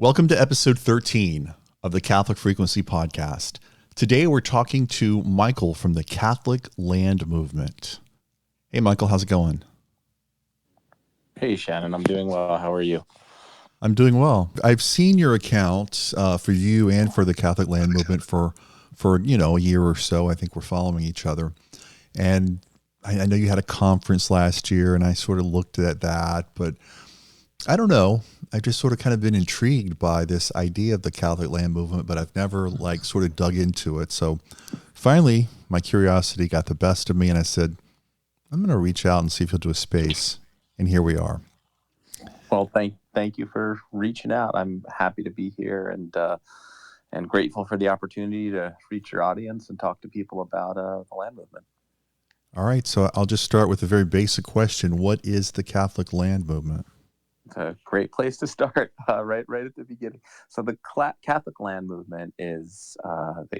Welcome to episode 13 of the Catholic Frequency Podcast. Today we're talking to Michael from the Catholic Land Movement. Hey, Michael, how's it going? Hey, Shannon, I'm doing well. How are you? I'm doing well. I've seen your account for you and for the Catholic Land Movement for a year or so. I think we're following each other. And I know you had a conference last year, and I sort of looked at that, but I don't know. I've just sort of kind of been intrigued by this idea of the Catholic Land Movement, but I've never sort of dug into it. So finally, my curiosity got the best of me, and I said, I'm going to reach out and see if he'll do a space. And here we are. Well, thank you for reaching out. I'm happy to be here and grateful for the opportunity to reach your audience and talk to people about the land movement. All right. So I'll just start with a very basic question. What is the Catholic Land Movement? It's a great place to start, right at the beginning. So the Catholic Land Movement is,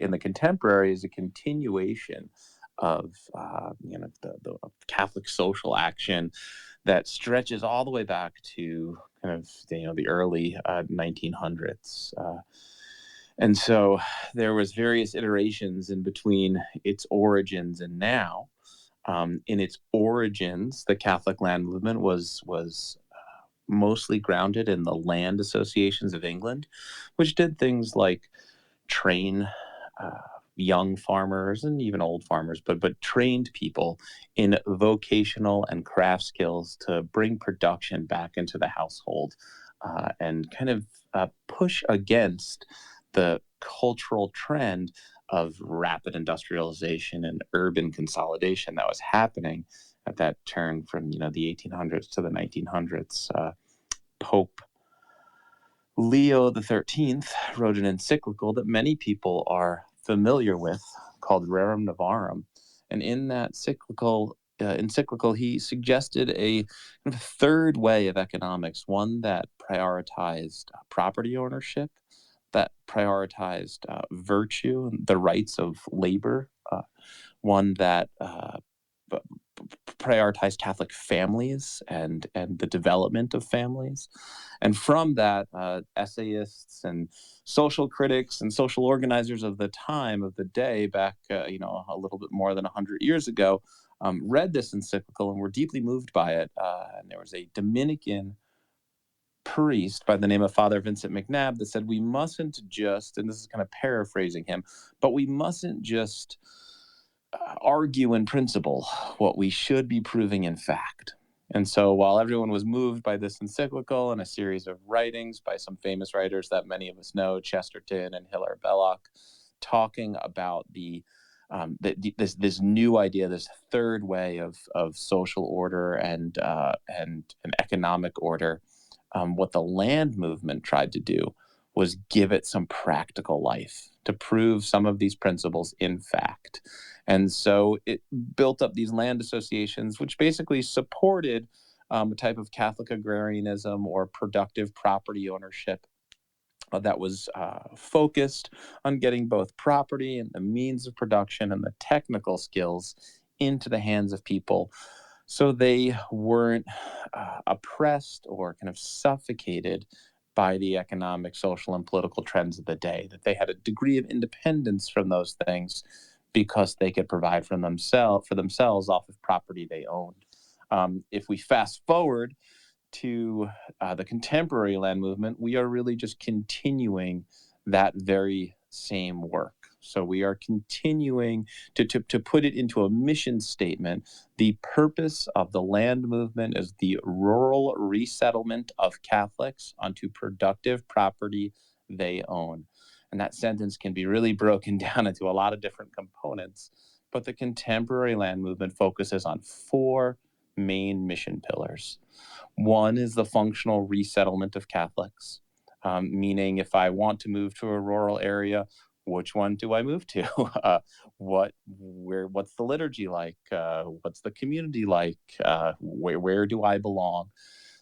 in the contemporary, is a continuation of the Catholic social action that stretches all the way back to kind of the early 1900s. And so there was various iterations in between its origins and now. In its origins, the Catholic Land Movement was mostly grounded in the land associations of England, which did things like train young farmers and even old farmers, but trained people in vocational and craft skills to bring production back into the household and kind of push against the cultural trend of rapid industrialization and urban consolidation that was happening at that turn from the 1800s to the 1900s. Pope Leo the 13th wrote an encyclical that many people are familiar with called Rerum Novarum. And in that encyclical, he suggested a third way of economics, one that prioritized property ownership, that prioritized virtue, the rights of labor, one that prioritized Catholic families and the development of families. And from that, essayists and social critics and social organizers of the time, of the day, back a little bit more than 100 years ago, read this encyclical and were deeply moved by it. And there was a Dominican priest by the name of Father Vincent McNabb that said, we mustn't just, and this is kind of paraphrasing him, but we mustn't just argue in principle what we should be proving in fact. And so while everyone was moved by this encyclical and a series of writings by some famous writers that many of us know, Chesterton and Hilaire Belloc, talking about this new idea, this third way of social order and an economic order, what the land movement tried to do was give it some practical life to prove some of these principles in fact. And so it built up these land associations, which basically supported a type of Catholic agrarianism or productive property ownership that was focused on getting both property and the means of production and the technical skills into the hands of people so they weren't oppressed or kind of suffocated by the economic, social, and political trends of the day, that they had a degree of independence from those things because they could provide for themselves off of property they owned. If we fast forward to the contemporary land movement, we are really just continuing that very same work. So we are continuing to put it into a mission statement. The purpose of the land movement is the rural resettlement of Catholics onto productive property they own. And that sentence can be really broken down into a lot of different components. But the contemporary land movement focuses on four main mission pillars. One is the functional resettlement of Catholics, meaning if I want to move to a rural area, which one do I move to? What's the liturgy like? What's the community like? Where do I belong?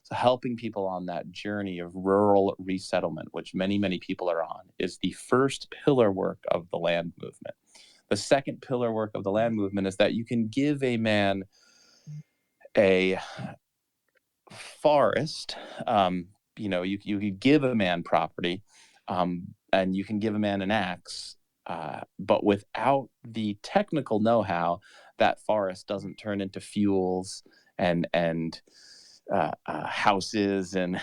So helping people on that journey of rural resettlement, which many, many people are on, is the first pillar work of the land movement. The second pillar work of the land movement is that you can give a man a forest, you could give a man property, and you can give a man an axe, but without the technical know-how, that forest doesn't turn into fuels and houses and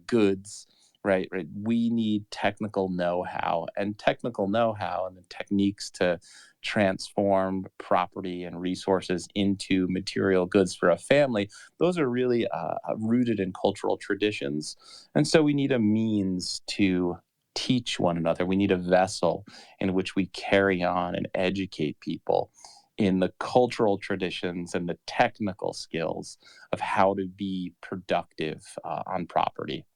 goods. Right. We need technical know-how and the techniques to transform property and resources into material goods for a family. Those are really rooted in cultural traditions, and so we need a means to teach one another. We need a vessel in which we carry on and educate people in the cultural traditions and the technical skills of how to be productive on property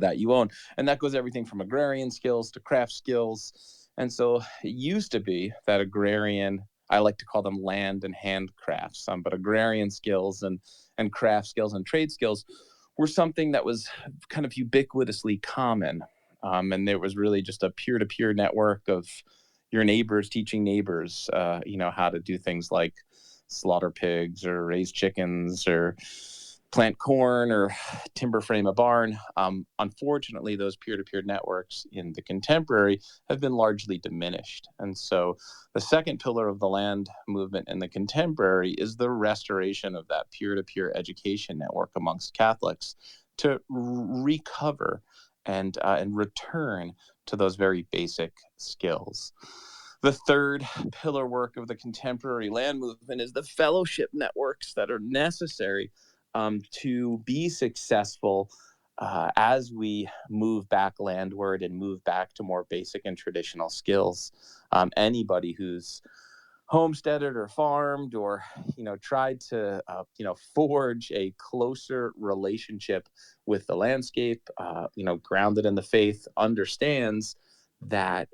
that you own. And that goes everything from agrarian skills to craft skills. And so it used to be that agrarian, I like to call them land and handcrafts, but agrarian skills and craft skills and trade skills were something that was kind of ubiquitously common. And there was really just a peer-to-peer network of your neighbors teaching neighbors, how to do things like slaughter pigs or raise chickens or plant corn or timber frame a barn. Unfortunately, those peer-to-peer networks in the contemporary have been largely diminished. And so the second pillar of the land movement in the contemporary is the restoration of that peer-to-peer education network amongst Catholics to recover and return to those very basic skills. The third pillar work of the contemporary land movement is the fellowship networks that are necessary to be successful as we move back landward and move back to more basic and traditional skills. Anybody who's homesteaded or farmed or tried to forge a closer relationship with the landscape, grounded in the faith, understands that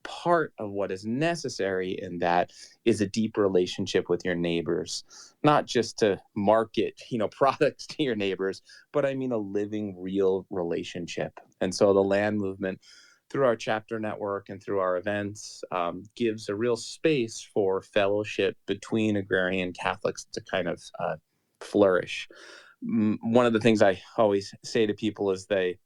part of what is necessary in that is a deep relationship with your neighbors, not just to market products to your neighbors, but I mean a living, real relationship. And so the land movement, through our chapter network and through our events, gives a real space for fellowship between agrarian Catholics to kind of flourish. One of the things I always say to people is they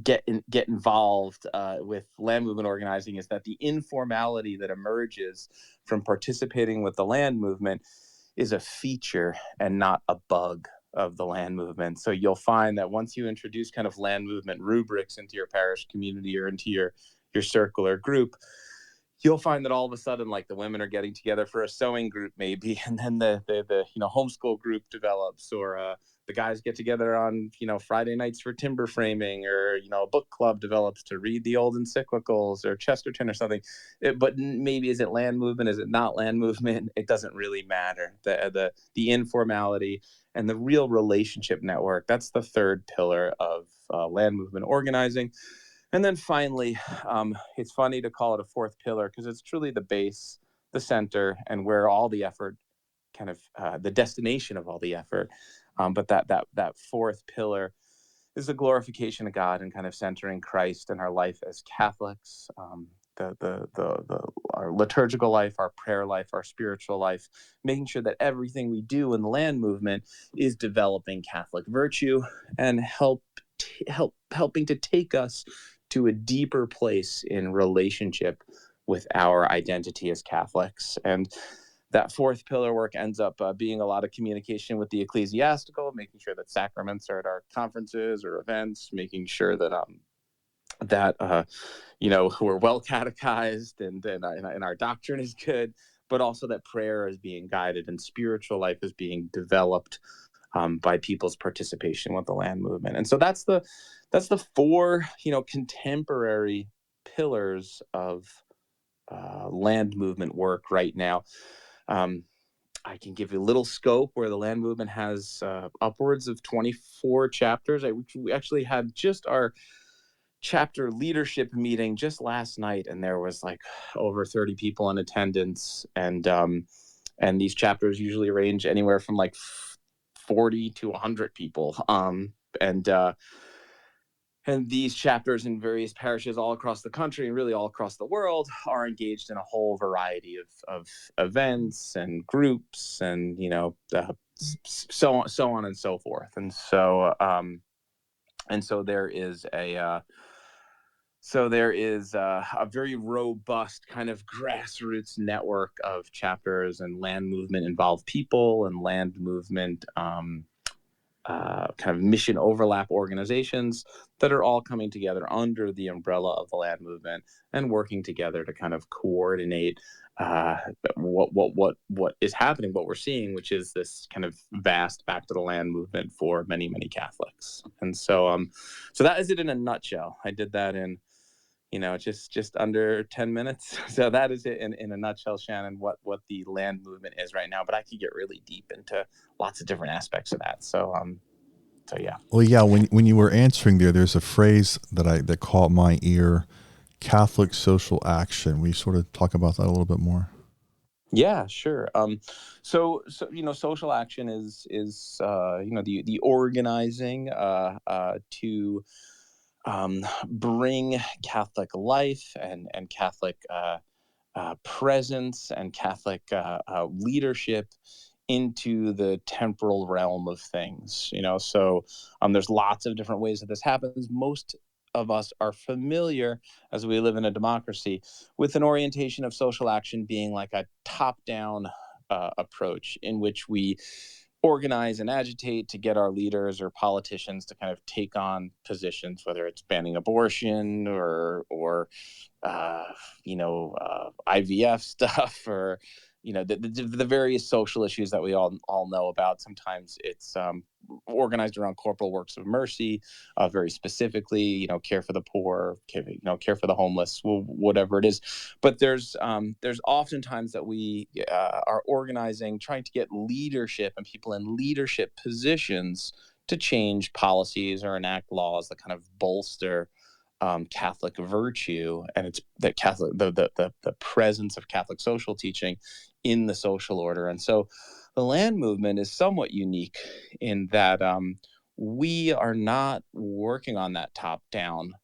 get involved with land movement organizing is that the informality that emerges from participating with the land movement is a feature and not a bug of the land movement. So you'll find that once you introduce kind of land movement rubrics into your parish community or into your circular group, you'll find that all of a sudden, like, the women are getting together for a sewing group maybe, and then the homeschool group develops, or the guys get together on Friday nights for timber framing, or a book club develops to read the old encyclicals or Chesterton or something. But maybe, is it land movement? Is it not land movement? It doesn't really matter. The informality and the real relationship network, that's the third pillar of land movement organizing. And then finally, it's funny to call it a fourth pillar because it's truly the base, the center, and where all the effort, kind of the destination of all the effort. But that fourth pillar is the glorification of God and kind of centering Christ in our life as Catholics. Our liturgical life, our prayer life, our spiritual life, making sure that everything we do in the land movement is developing Catholic virtue and helping to take us to a deeper place in relationship with our identity as Catholics. And that fourth pillar work ends up being a lot of communication with the ecclesiastical, making sure that sacraments are at our conferences or events, making sure that we're well catechized and our doctrine is good, but also that prayer is being guided and spiritual life is being developed by people's participation with the land movement. And so that's the four contemporary pillars of land movement work right now. I can give you a little scope where the land movement has upwards of 24 chapters. We actually had just our chapter leadership meeting just last night, and there was like over 30 people in attendance. And these chapters usually range anywhere from like 40 to 100 people. And these chapters in various parishes all across the country and really all across the world are engaged in a whole variety of events and groups and so on and so forth. And so there is a very robust kind of grassroots network of chapters and land movement involved people and land movement kind of mission overlap organizations that are all coming together under the umbrella of the land movement and working together to kind of coordinate uh, what is happening, what we're seeing, which is this kind of vast back to the land movement for many Catholics. And so that is it in a nutshell. I did that in just under 10 minutes. So that is it in a nutshell, Shannon, what the land movement is right now. But I could get really deep into lots of different aspects of that. So yeah. Well, yeah, when you were answering there, there's a phrase that caught my ear, Catholic social action. Will you sort of talk about that a little bit more? Yeah, sure. So social action is the organizing to bring Catholic life and Catholic presence and Catholic leadership into the temporal realm of things. There's lots of different ways that this happens. Most of us are familiar, as we live in a democracy, with an orientation of social action being like a top-down approach in which we organize and agitate to get our leaders or politicians to kind of take on positions, whether it's banning abortion or IVF stuff, or the various social issues that we all know about. Sometimes it's organized around corporal works of mercy, very specifically, care for the poor, care for the homeless, whatever it is. But there's oftentimes that we are organizing, trying to get leadership and people in leadership positions to change policies or enact laws that kind of bolster Catholic virtue, and it's that Catholic the presence of Catholic social teaching in the social order. And so the land movement is somewhat unique in that we are not working on that top down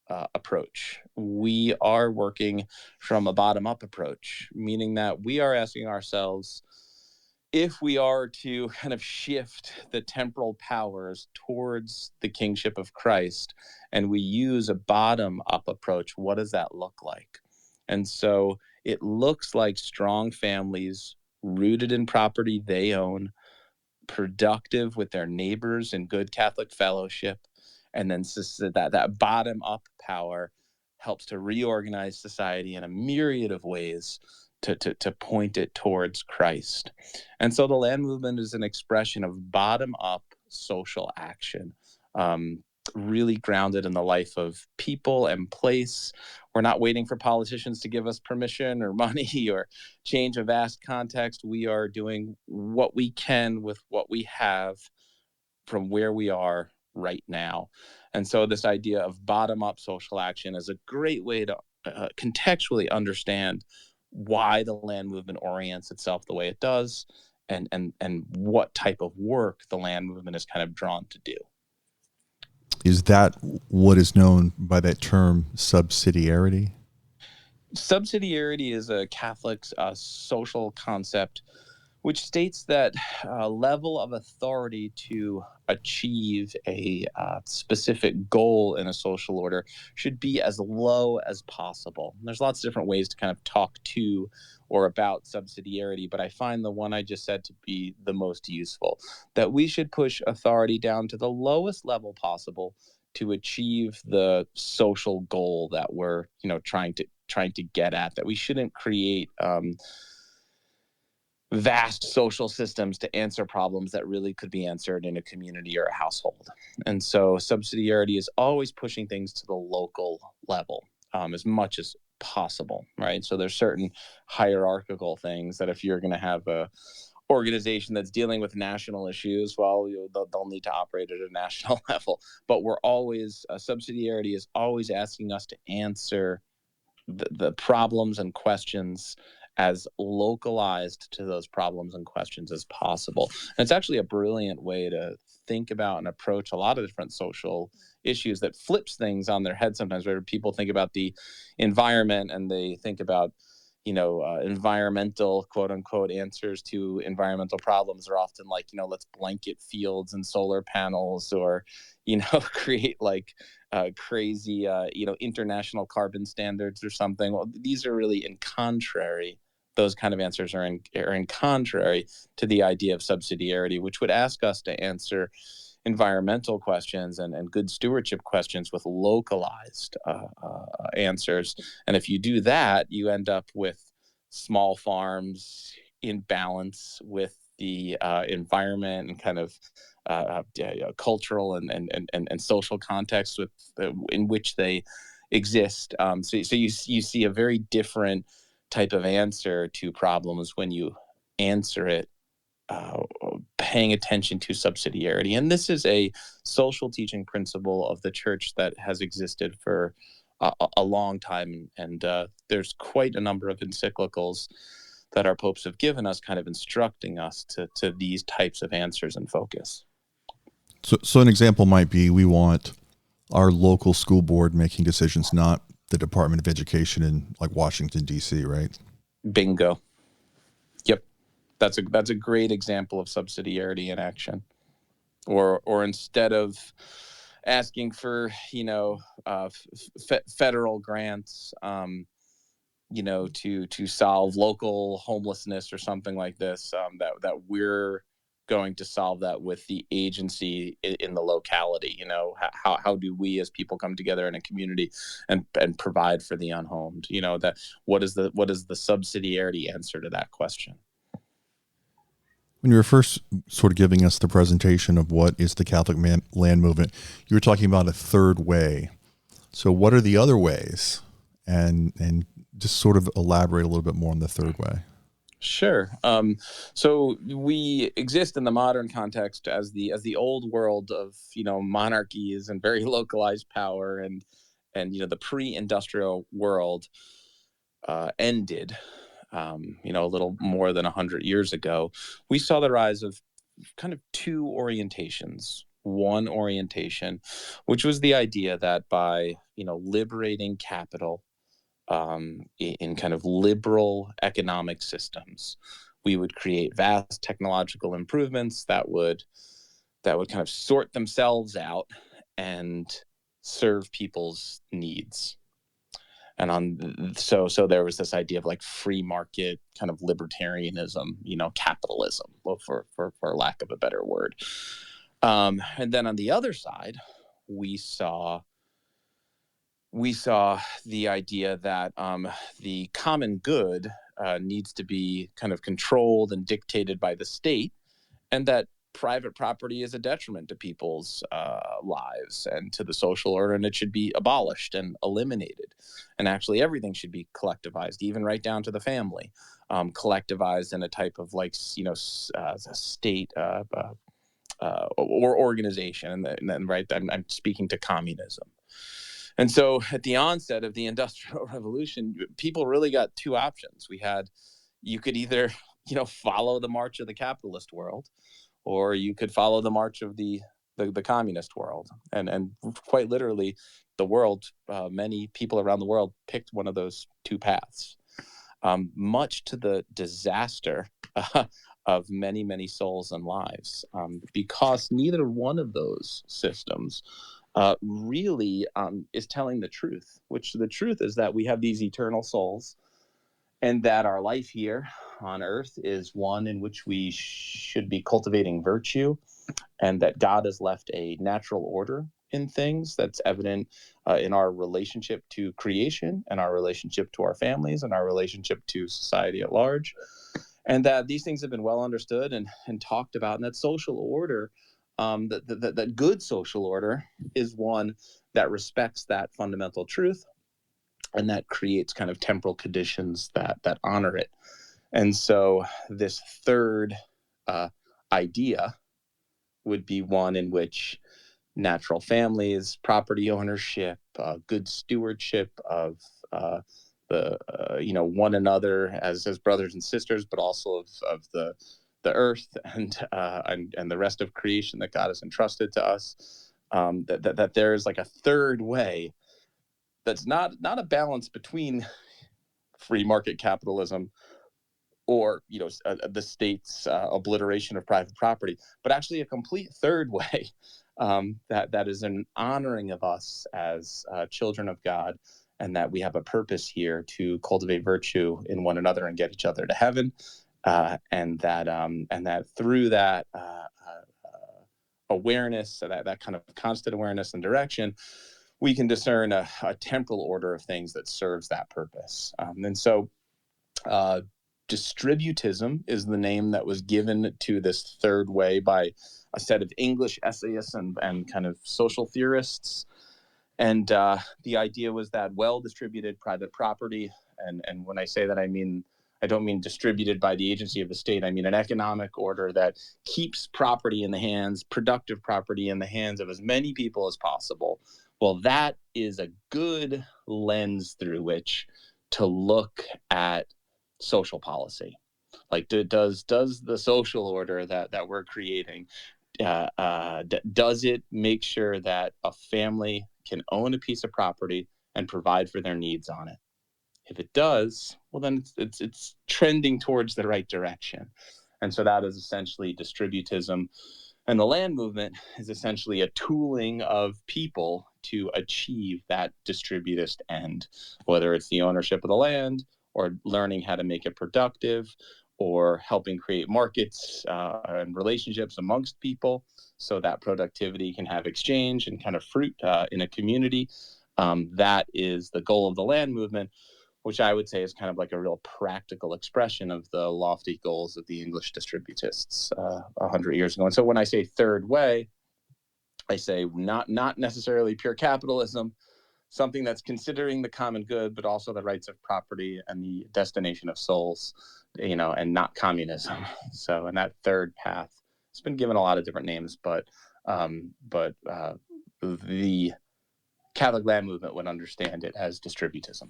approach. We are working from a bottom up approach, meaning that we are asking ourselves, if we are to kind of shift the temporal powers towards the kingship of Christ, and we use a bottom up approach, what does that look like? And so it looks like strong families rooted in property they own, productive with their neighbors and good Catholic fellowship, and then that bottom up power helps to reorganize society in a myriad of ways to point it towards Christ. And so the land movement is an expression of bottom up social action, really grounded in the life of people and place. We're not waiting for politicians to give us permission or money or change a vast context. We are doing what we can with what we have from where we are right now. And so this idea of bottom up social action is a great way to contextually understand why the land movement orients itself the way it does, and what type of work the land movement is kind of drawn to do. Is that what is known by that term subsidiarity? Subsidiarity is a Catholic social concept which states that level of authority to achieve a specific goal in a social order should be as low as possible. And there's lots of different ways to kind of talk to or about subsidiarity, but I find the one I just said to be the most useful, that we should push authority down to the lowest level possible to achieve the social goal that we're trying to get at. That we shouldn't create vast social systems to answer problems that really could be answered in a community or a household. And so subsidiarity is always pushing things to the local level, as much as possible, right? So there's certain hierarchical things that if you're going to have a organization that's dealing with national issues, well, they'll need to operate at a national level. But subsidiarity is always asking us to answer the problems and questions as localized to those problems and questions as possible. And it's actually a brilliant way to think about and approach a lot of different social issues that flips things on their head sometimes, where people think about the environment and they think about environmental quote unquote answers to environmental problems are often like, let's blanket fields and solar panels, or, create like crazy, international carbon standards or something. Well, these are really in contrary. Those kind of answers are in contrary to the idea of subsidiarity, which would ask us to answer environmental questions and good stewardship questions with localized answers. And if you do that, you end up with small farms in balance with the environment and kind of cultural and social context in which they exist. So you see a very different type of answer to problems when you answer it uh, paying attention to subsidiarity. And this is a social teaching principle of the church that has existed for a long time. And there's quite a number of encyclicals that our popes have given us, kind of instructing us to these types of answers and focus. So an example might be we want our local school board making decisions, not the Department of Education in like Washington, D.C., right? Bingo. Yep. That's a great example of subsidiarity in action. Or instead of asking for federal grants, to solve local homelessness or something like this, that we're going to solve that with the agency in the locality. How do we as people come together in a community and provide for the unhomed? That what is the subsidiarity answer to that question? When you were first sort of giving us the presentation of what is the Catholic land movement, you were talking about a third way. So what are the other ways? And just sort of elaborate a little bit more on the third way. Sure. So we exist in the modern context as the old world of monarchies and very localized power, and the pre-industrial world ended. A little more than 100 years ago. We saw the rise of kind of two orientations. One orientation, which was the idea that by liberating capital in kind of liberal economic systems, we would create vast technological improvements that would kind of sort themselves out and serve people's needs. And so there was this idea of like free market kind of libertarianism, capitalism, well, for lack of a better word. And then on the other side, we saw the idea that the common good needs to be kind of controlled and dictated by the state, and that private property is a detriment to people's lives and to the social order, and it should be abolished and eliminated. And actually, everything should be collectivized, even right down to the family, collectivized in a type of like state or organization. And then right, I'm speaking to communism. And so at the onset of the Industrial Revolution, people really got two options. You could either, follow the march of the capitalist world, or you could follow the march of the communist world. And quite literally, the world, many people around the world picked one of those two paths, much to the disaster of many, many souls and lives, because neither one of those systems really is telling the truth, which the truth is that we have these eternal souls, and that our life here on earth is one in which we should be cultivating virtue, and that God has left a natural order in things that's evident in our relationship to creation, and our relationship to our families, and our relationship to society at large. And that these things have been well understood and talked about, and that social order, that good social order, is one that respects that fundamental truth, and that creates kind of temporal conditions that honor it. And so this third idea would be one in which natural families, property ownership, good stewardship of the one another as brothers and sisters, but also of the earth and the rest of creation that God has entrusted to us. That there's like a third way that's not a balance between free market capitalism or the state's obliteration of private property, but actually a complete third way that is an honoring of us as children of God, and that we have a purpose here to cultivate virtue in one another and get each other to heaven, and that through that awareness, so that kind of constant awareness and direction, we can discern a temporal order of things that serves that purpose. And so distributism is the name that was given to this third way by a set of English essayists and kind of social theorists. And the idea was that well-distributed private property, and when I say that, I don't mean distributed by the agency of the state. I mean an economic order that keeps property in the hands, productive property in the hands of as many people as possible. Well, that is a good lens through which to look at social policy. Like, does the social order that we're creating, does it make sure that a family can own a piece of property and provide for their needs on it? If it does, well, then it's trending towards the right direction. And so that is essentially distributism. And the land movement is essentially a tooling of people to achieve that distributist end, whether it's the ownership of the land or learning how to make it productive or helping create markets and relationships amongst people so that productivity can have exchange and kind of fruit in a community. That is the goal of the land movement, which I would say is kind of like a real practical expression of the lofty goals of the English distributists 100 years ago. And so when I say third way, I say not necessarily pure capitalism, something that's considering the common good, but also the rights of property and the destination of souls, and not communism. So, and that third path, it's been given a lot of different names, but the Catholic land movement would understand it as distributism.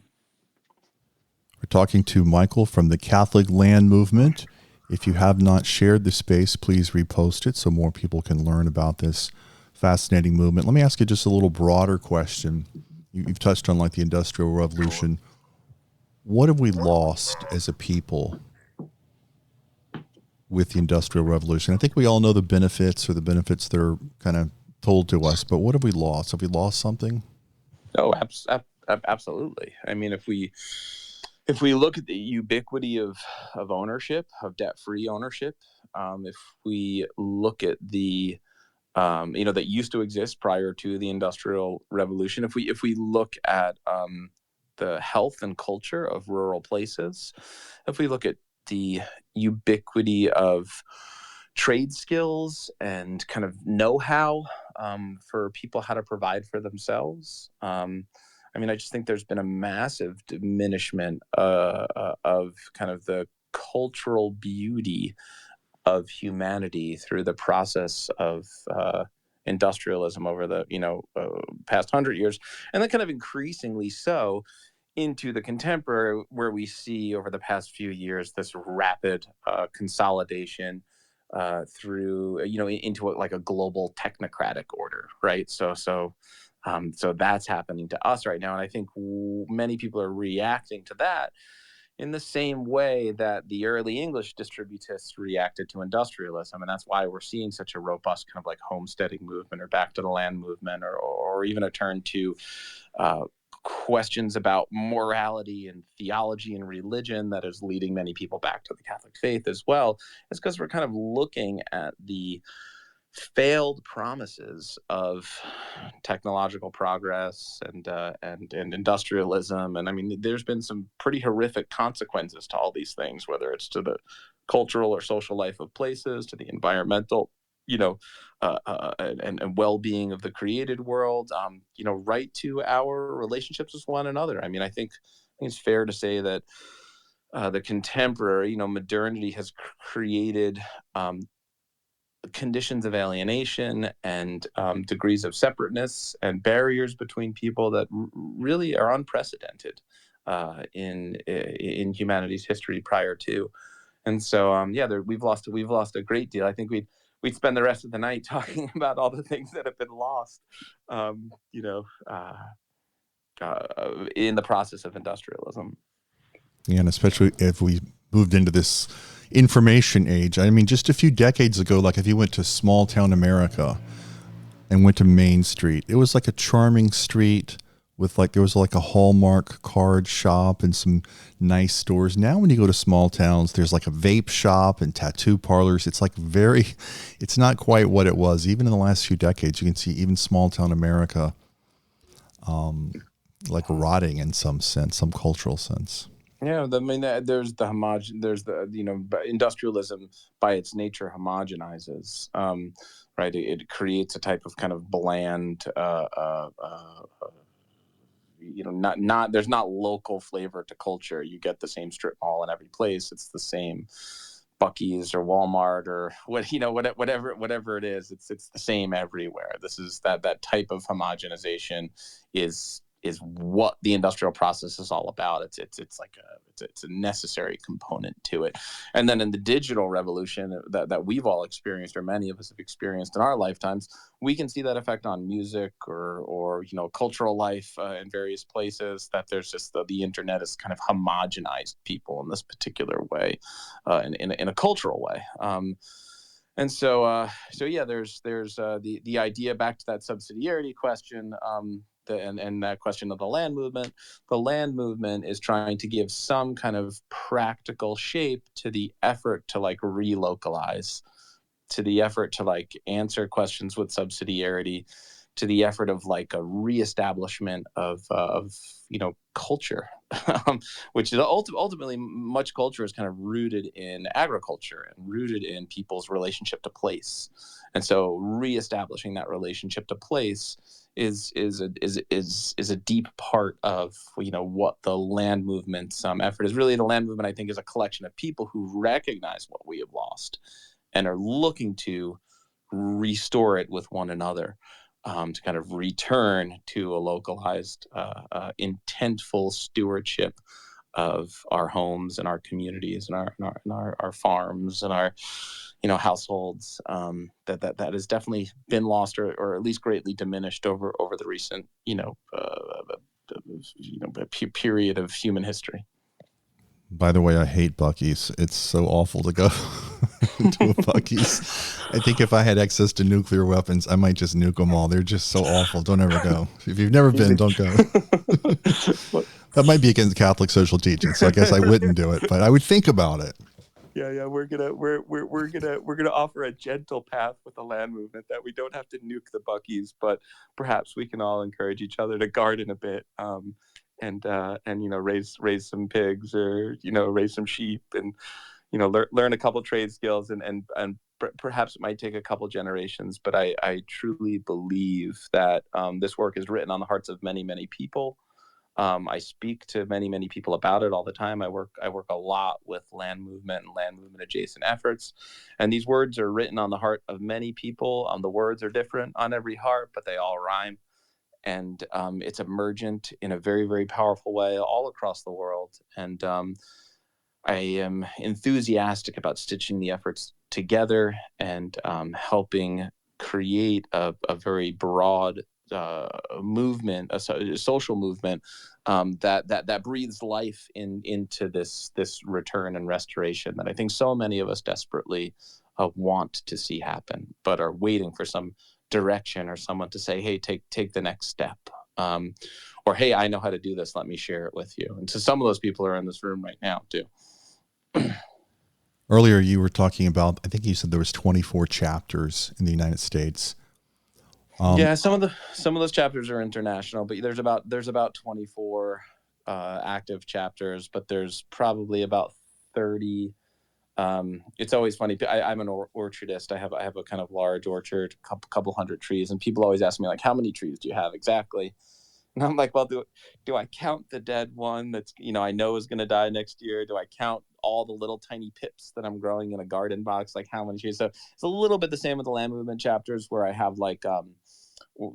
We're talking to Michael from the Catholic Land Movement. If you have not shared the space, please repost it so more people can learn about this fascinating movement. Let me ask you just a little broader question. You've touched on like the Industrial Revolution. What have we lost as a people with the Industrial Revolution? I think we all know the benefits that are kind of told to us, but what have we lost? Have we lost something? Oh, absolutely. I mean, if we look at the ubiquity of ownership, of debt-free ownership, if we look at the that used to exist prior to the Industrial Revolution, if we look at the health and culture of rural places, if we look at the ubiquity of trade skills and kind of know-how for people how to provide for themselves. I just think there's been a massive diminishment of kind of the cultural beauty of humanity through the process of industrialism over the past 100 years, and then kind of increasingly so into the contemporary, where we see over the past few years this rapid consolidation through into like a global technocratic order, right? So that's happening to us right now, and I think many people are reacting to that in the same way that the early English distributists reacted to industrialism. And that's why we're seeing such a robust kind of like homesteading movement or back to the land movement, or even a turn to questions about morality and theology and religion that is leading many people back to the Catholic faith as well. It's because we're kind of looking at the failed promises of technological progress and industrialism. And I mean, there's been some pretty horrific consequences to all these things, whether it's to the cultural or social life of places, to the environmental, and well-being of the created world, right to our relationships with one another. I think it's fair to say that the contemporary, modernity has created conditions of alienation and degrees of separateness and barriers between people that really are unprecedented in humanity's history prior to. And so we've lost a great deal. I think we'd spend the rest of the night talking about all the things that have been lost in the process of industrialism. And especially if we moved into this information age. I mean, just a few decades ago, like if you went to small town America and went to Main Street, it was like a charming street with like, there was like a Hallmark card shop and some nice stores. Now when you go to small towns, there's like a vape shop and tattoo parlors. It's like it's not quite what it was. Even in the last few decades, you can see even small town America like rotting in some sense, some cultural sense. Yeah, I mean, there's the there's the, industrialism by its nature homogenizes, right? It creates a type of kind of bland, not there's not local flavor to culture. You get the same strip mall in every place. It's the same Bucky's or Walmart or whatever it is. It's the same everywhere. This is that type of homogenization is what the industrial process is all about. It's like it's a necessary component to it. And then in the digital revolution that we've all experienced, or many of us have experienced in our lifetimes, we can see that effect on music or cultural life in various places. That there's just the internet has kind of homogenized people in this particular way, in a cultural way. And so yeah, there's the idea, back to that subsidiarity question, and that question of the land movement. The land movement is trying to give some kind of practical shape to the effort to like relocalize, to the effort to like answer questions with subsidiarity, to the effort of like a reestablishment of culture, which is ultimately much culture is kind of rooted in agriculture and rooted in people's relationship to place, and so reestablishing that relationship to place is a deep part of what the land movement's effort is. Really, the land movement, I think, is a collection of people who recognize what we have lost and are looking to restore it with one another, to kind of return to a localized, intentful stewardship of our homes and our communities and our farms and our households, that has definitely been lost, or at least greatly diminished over the recent period of human history. By the way, I hate Buc-ee's. It's so awful to go to a Buc-ee's. I think if I had access to nuclear weapons, I might just nuke them all. They're just so awful. Don't ever go. If you've never been, don't go. That might be against Catholic social teaching, so I guess I wouldn't do it, but I would think about it. Yeah, we're gonna offer a gentle path with the land movement, that we don't have to nuke the Buc-ee's, but perhaps we can all encourage each other to garden a bit, and raise some pigs, or raise some sheep, and learn a couple trade skills, and perhaps it might take a couple generations, but I truly believe that this work is written on the hearts of many people. I speak to many people about it all the time. I work a lot with land movement and land movement adjacent efforts, and these words are written on the heart of many people. The words are different on every heart, but they all rhyme, and it's emergent in a very powerful way all across the world. And I am enthusiastic about stitching the efforts together and helping create a very broad movement, a social movement, that breathes life into this return and restoration that I think so many of us desperately want to see happen, but are waiting for some direction or someone to say, "Hey, take the next step." Or, "Hey, I know how to do this. Let me share it with you." And so some of those people are in this room right now too. Earlier, you were talking about, I think you said there was 24 chapters in the United States. Yeah, some of those chapters are international, but there's about 24 active chapters, but there's probably about 30. It's always funny. I'm an orchardist. I have a kind of large orchard, couple hundred trees, and people always ask me, like, "How many trees do you have exactly?" And I'm like, "Well, do I count the dead one that's I know is going to die next year? Do I count all the little tiny pips that I'm growing in a garden box? Like, how many trees?" So it's a little bit the same with the land movement chapters, where I have like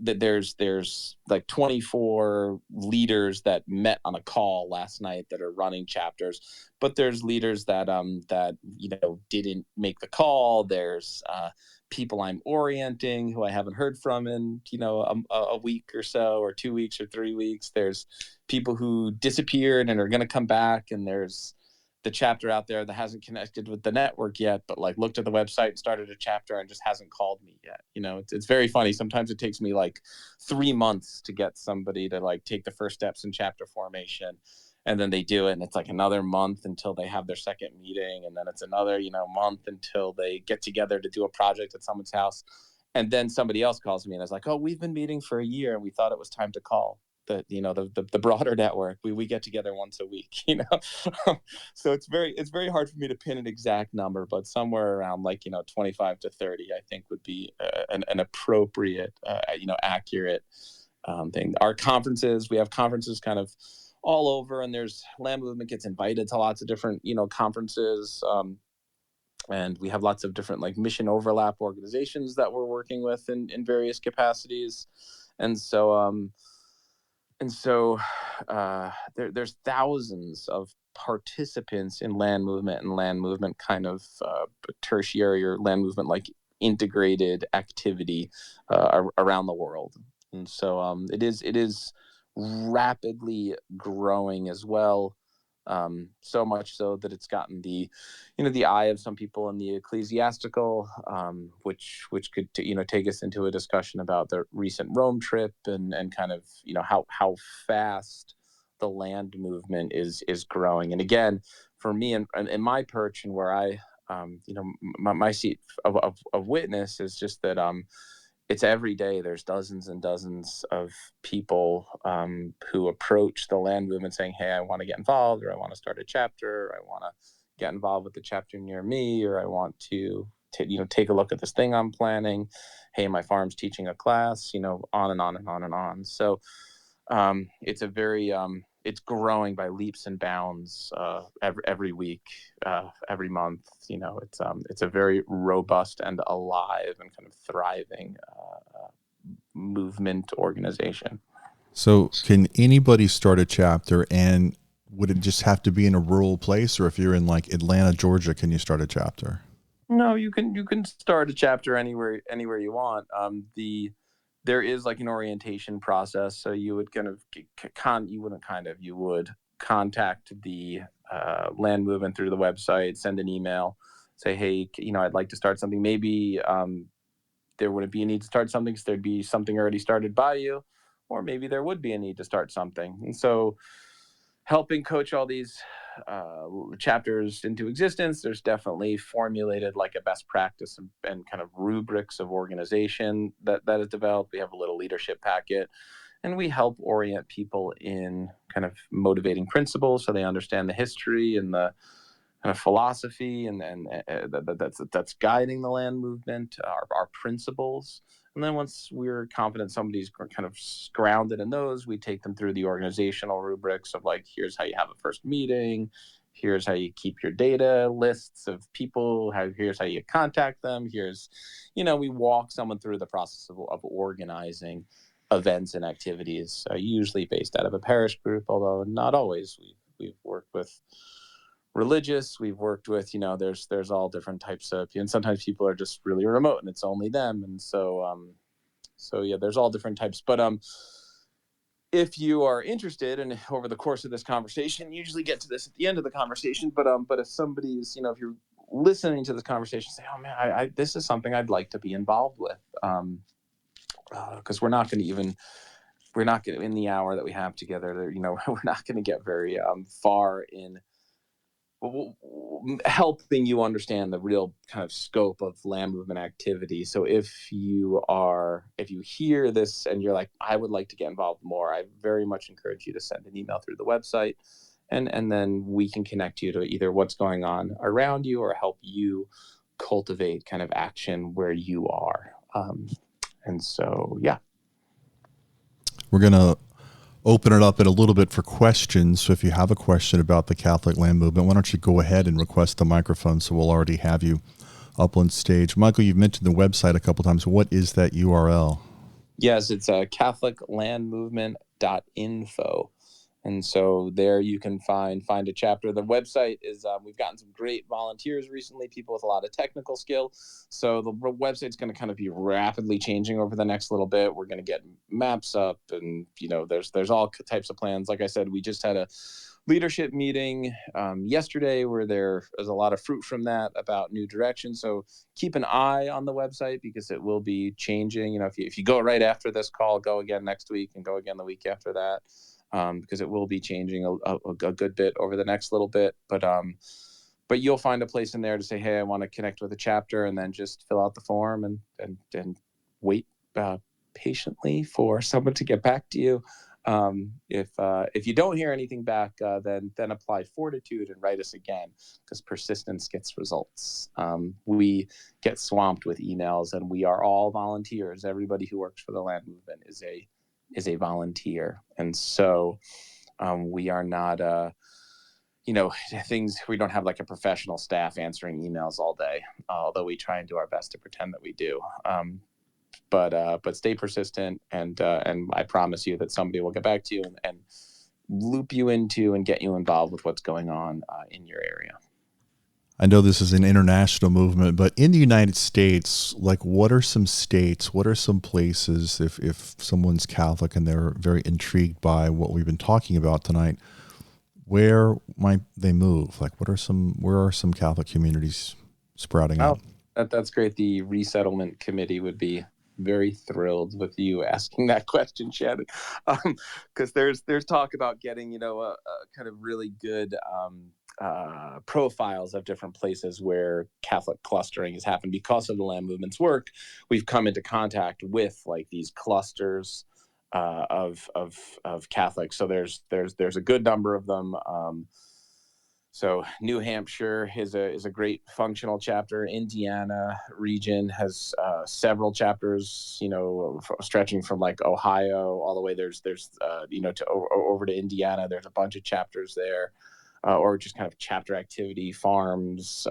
that there's like 24 leaders that met on a call last night that are running chapters, but there's leaders that didn't make the call. There's people I'm orienting who I haven't heard from in, a week or so, or 2 weeks or 3 weeks. There's people who disappeared and are going to come back. And there's the chapter out there that hasn't connected with the network yet, but like looked at the website and started a chapter and just hasn't called me yet. It's very funny. Sometimes it takes me like 3 months to get somebody to like take the first steps in chapter formation. And then they do it, and it's like another month until they have their second meeting, and then it's another month until they get together to do a project at someone's house. And then somebody else calls me and is like, oh, we've been meeting for a year and we thought it was time to call the broader network. We get together once a week. So it's very hard for me to pin an exact number, but somewhere around like 25 to 30 I think would be an appropriate accurate thing. Our conferences, we have conferences kind of all over, and there's land movement gets invited to lots of different conferences, and we have lots of different like mission overlap organizations that we're working with in various capacities. And so there's thousands of participants in land movement and land movement kind of tertiary or land movement like integrated activity around the world. And so it is rapidly growing as well. So much so that it's gotten the eye of some people in the ecclesiastical, which could take us into a discussion about the recent Rome trip and kind of how fast the land movement is growing. And again, for me and in my perch and where I my seat of witness is just that it's every day there's dozens and dozens of people who approach the land movement saying, hey, I want to get involved, or I want to start a chapter, or I want to get involved with the chapter near me, or I want to take a look at this thing I'm planning. Hey, my farm's teaching a class, on and on and on and on. So it's a very it's growing by leaps and bounds every week, every month. It's a very robust and alive and kind of thriving movement organization. So can anybody start a chapter, and would it just have to be in a rural place, or if you're in like Atlanta, Georgia, can you start a chapter? No, you can start a chapter anywhere you want. There is like an orientation process, so you would you would contact the land movement through the website, send an email, say, hey, I'd like to start something. Maybe there wouldn't be a need to start something because there'd be something already started by you, or maybe there would be a need to start something. And so helping coach all these chapters into existence, there's definitely formulated like a best practice and kind of rubrics of organization that is developed. We have a little leadership packet, and we help orient people in kind of motivating principles so they understand the history and the kind of philosophy and that's guiding the land movement, our principles. And then once we're confident somebody's kind of grounded in those, we take them through the organizational rubrics of like, here's how you have a first meeting, here's how you keep your data lists of people, here's how you contact them, we walk someone through the process of organizing events and activities, usually based out of a parish group, although not always. We've worked with religious, we've worked with there's all different types of, and sometimes people are just really remote and it's only them. And so yeah, there's all different types. But if you are interested, and over the course of this conversation, usually get to this at the end of the conversation, but if somebody's if you're listening to this conversation, say, oh man, I this is something I'd like to be involved with, because we're not going to, in the hour that we have together, we're not going to get very far in helping you understand the real kind of scope of land movement activity. So if you hear this and you're like, I would like to get involved more, I very much encourage you to send an email through the website, and then we can connect you to either what's going on around you or help you cultivate kind of action where you are. And so, yeah. We're going to open it up in a little bit for questions. So if you have a question about the Catholic land movement, why don't you go ahead and request the microphone, so we'll already have you up on stage. Michael, you've mentioned the website a couple times. What is that URL? Yes, it's catholiclandmovement.info. And so there you can find a chapter. The website is we've gotten some great volunteers recently, people with a lot of technical skill. So the website's going to kind of be rapidly changing over the next little bit. We're going to get maps up, and there's all types of plans. Like I said, we just had a leadership meeting yesterday where there is a lot of fruit from that about new direction. So keep an eye on the website because it will be changing. If you go right after this call, go again next week and go again the week after that. Because it will be changing a good bit over the next little bit. But you'll find a place in there to say, hey, I want to connect with a chapter, and then just fill out the form and wait patiently for someone to get back to you. If you don't hear anything back, then apply fortitude and write us again, because persistence gets results. We get swamped with emails, and we are all volunteers. Everybody who works for the land movement is a volunteer, and so we are not things. We don't have like a professional staff answering emails all day, although we try and do our best to pretend that we do. But stay persistent, and I promise you that somebody will get back to you and loop you into and get you involved with what's going on in your area. I know this is an international movement, but in the United States, like what are some states, what are some places, if someone's Catholic and they're very intrigued by what we've been talking about tonight, where might they move? Like where are some Catholic communities sprouting up? That's great. The resettlement committee would be very thrilled with you asking that question, Shannon, because there's talk about getting a kind of really good profiles of different places where Catholic clustering has happened. Because of the land movement's work, we've come into contact with like these clusters of Catholics. So there's a good number of them. So New Hampshire is a great functional chapter. Indiana region has several chapters, stretching from like Ohio all the way. There's to over to Indiana. There's a bunch of chapters there, or just kind of chapter activity farms,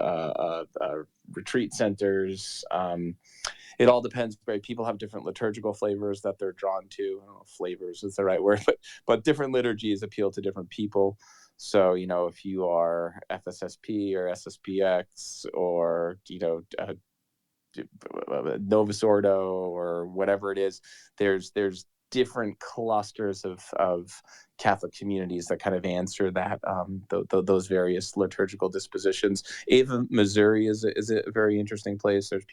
retreat centers. It all depends. Right? People have different liturgical flavors that they're drawn to. I don't know if flavors is the right word, but different liturgies appeal to different people. So, if you are FSSP or SSPX or, Novus Ordo or whatever it is, there's different clusters of Catholic communities that kind of answer that those various liturgical dispositions. Ava, Missouri is a very interesting place. There's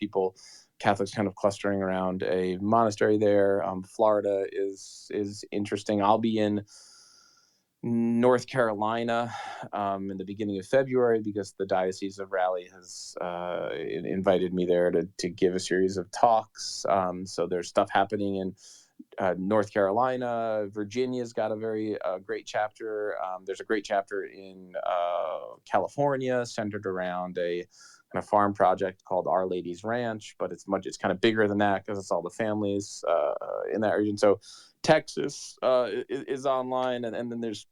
Catholics kind of clustering around a monastery there. Florida is interesting. I'll be in North Carolina in the beginning of February because the Diocese of Raleigh has invited me there to give a series of talks. So there's stuff happening in North Carolina. Virginia's got a very great chapter. There's a great chapter in California centered around a kind of farm project called Our Lady's Ranch, but it's kind of bigger than that because it's all the families in that region. So Texas is online, and then there's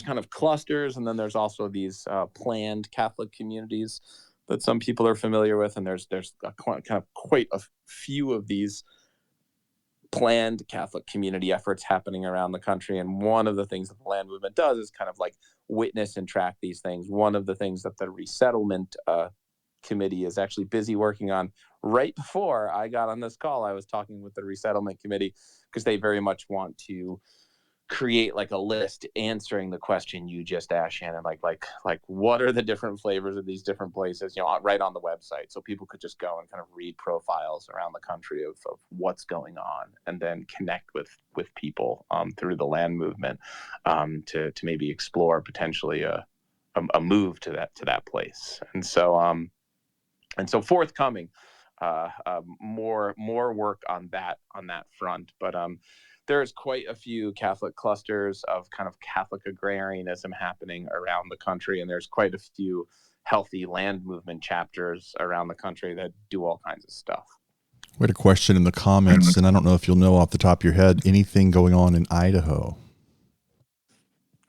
kind of clusters, and then there's also these planned Catholic communities that some people are familiar with, and there's kind of quite a few of these planned Catholic community efforts happening around the country. And one of the things that the land movement does is kind of like witness and track these things. One of the things that the resettlement committee is actually busy working on. Right before I got on this call, I was talking with the resettlement committee because they very much want to create like a list answering the question you just asked, Shannon, like what are the different flavors of these different places, right on the website, so people could just go and kind of read profiles around the country of what's going on, and then connect with people through the land movement to maybe explore potentially a move to that place. And so forthcoming more work on that front. But there's quite a few Catholic clusters of kind of Catholic agrarianism happening around the country, and there's quite a few healthy land movement chapters around the country that do all kinds of stuff. We had a question in the comments, and I don't know if you'll know off the top of your head, anything going on in Idaho?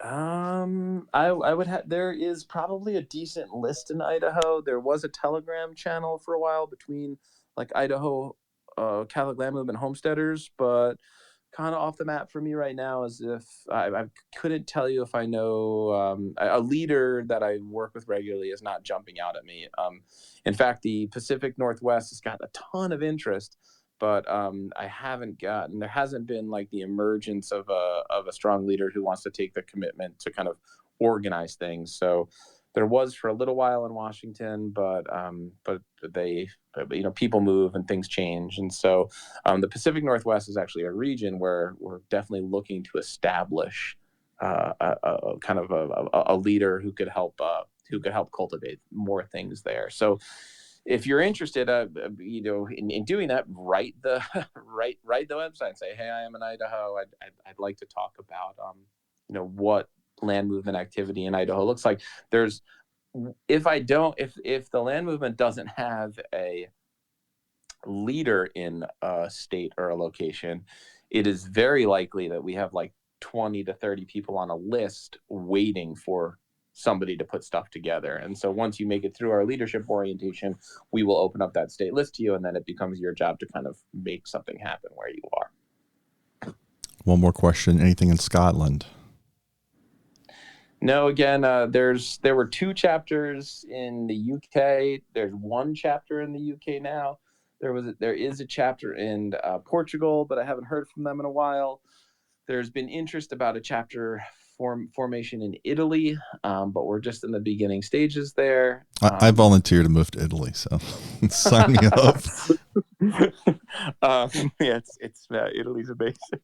I would have. There is probably a decent list in Idaho. There was a Telegram channel for a while between like Idaho Catholic land movement homesteaders, but kind of off the map for me right now, as if I couldn't tell you if I know a leader that I work with regularly is not jumping out at me. In fact, the Pacific Northwest has got a ton of interest, but there hasn't been like the emergence of a strong leader who wants to take the commitment to kind of organize things. So there was for a little while in Washington, but they, people move and things change, and so the Pacific Northwest is actually a region where we're definitely looking to establish a kind of a leader who could help cultivate more things there. So if you're interested, in doing that, write the write the website and say, hey, I am in Idaho. I'd like to talk about what land movement activity in Idaho looks like. There's if the land movement doesn't have a leader in a state or a location, it is very likely that we have like 20 to 30 people on a list waiting for somebody to put stuff together. And so once you make it through our leadership orientation, we will open up that state list to you, and then it becomes your job to kind of make something happen where you are. One more question. Anything in Scotland? No, again, there were 2 chapters in the UK. There's 1 chapter in the UK now. There is a chapter in Portugal, but I haven't heard from them in a while. There's been interest about a chapter formation in Italy, but we're just in the beginning stages there. I volunteer to move to Italy, so sign me up. Yeah, it's Italy's amazing.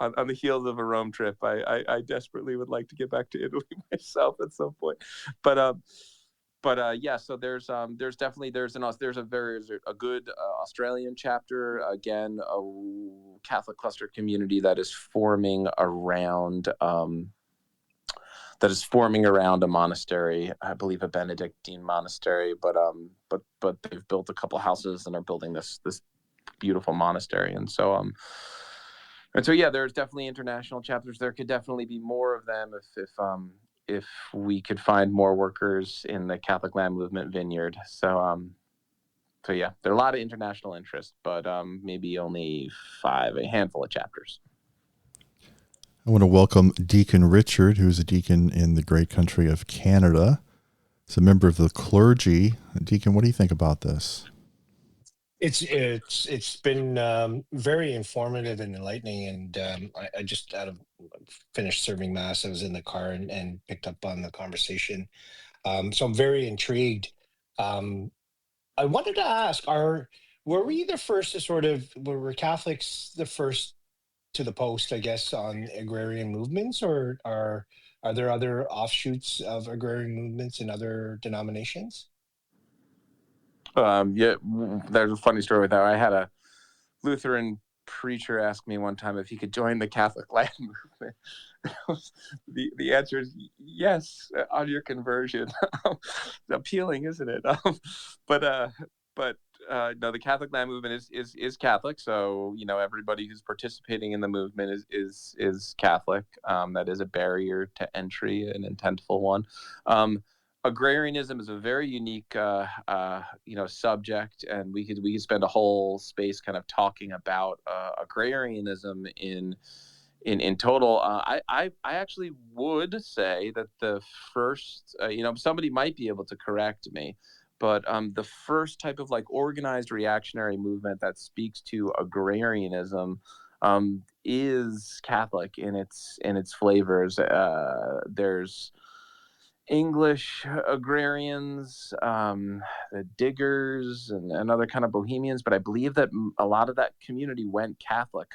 On the heels of a Rome trip, I desperately would like to get back to Italy myself at some point. But yeah, so there's definitely there's a good Australian chapter, again, a Catholic cluster community that is forming around a monastery, I believe a Benedictine monastery, but they've built a couple houses and are building this beautiful monastery, and so yeah, there's definitely international chapters. There could definitely be more of them if we could find more workers in the Catholic Land Movement vineyard. So yeah, there are a lot of international interest, but maybe only a handful of chapters. I want to welcome Deacon Richard, who's a deacon in the great country of Canada. He's a member of the clergy. Deacon, what do you think about this? It's been very informative and enlightening, and I just finished serving mass. I was in the car and picked up on the conversation, so I'm very intrigued. I wanted to ask: were we the first to were Catholics the first to the post, I guess, on agrarian movements, or are there other offshoots of agrarian movements in other denominations? Yeah, there's a funny story with that. I had a Lutheran preacher ask me one time if he could join the Catholic Land Movement. The answer is yes on your conversion. Appealing, isn't it? But no, the Catholic Land Movement is Catholic. So everybody who's participating in the movement is Catholic. That is a barrier to entry, an intentful one. Agrarianism is a very unique subject, and we could spend a whole space kind of talking about agrarianism in total. I actually would say that the first, somebody might be able to correct me, but the first type of like organized reactionary movement that speaks to agrarianism is Catholic in its flavors. There's English agrarians, the diggers, and other kind of bohemians, but I believe that a lot of that community went Catholic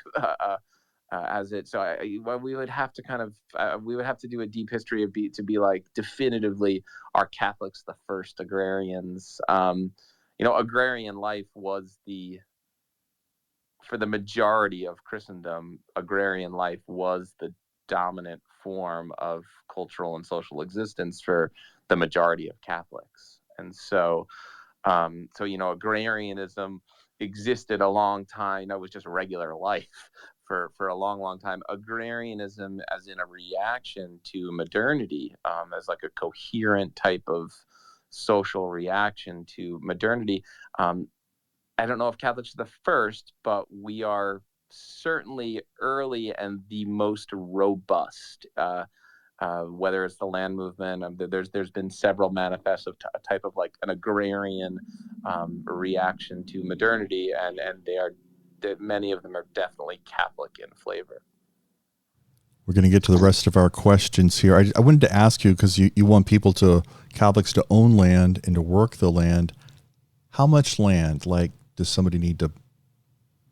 as it. So we would have to do a deep history to be like definitively, are Catholics the first agrarians? Agrarian life was for the majority of Christendom, agrarian life was the dominant form of cultural and social existence for the majority of Catholics. And so agrarianism existed a long time. It was just regular life for a long time. Agrarianism, as in a reaction to modernity, as like a coherent type of social reaction to modernity. I don't know if Catholics are the first, but we are certainly early and the most robust. Whether it's the land movement, there's been several manifests of a type of like an agrarian reaction to modernity, and many of them are definitely Catholic in flavor. We're going to get to the rest of our questions here. I wanted to ask you, because you want Catholics to own land and to work the land. How much land? Like, does somebody need to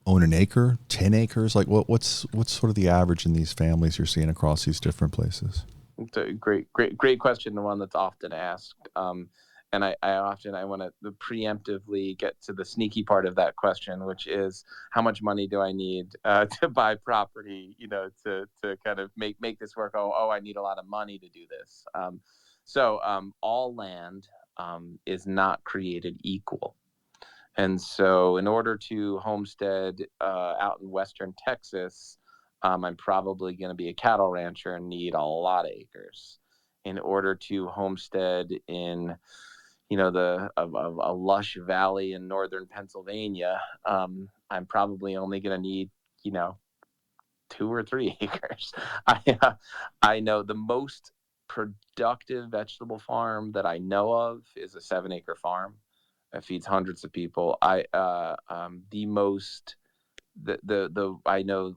own an acre, 10 acres? Like, what's sort of the average in these families you're seeing across these different places? It's a great question, the one that's often asked. And I want to preemptively get to the sneaky part of that question, which is how much money do I need to buy property, to kind of make this work? I need a lot of money to do this. So all land is not created equal. And so in order to homestead out in Western Texas, I'm probably going to be a cattle rancher and need a lot of acres. In order to homestead in, a lush valley in northern Pennsylvania, I'm probably only going to need, 2 or 3 acres. I know the most productive vegetable farm that I know of is a 7-acre farm. It feeds hundreds of people. I know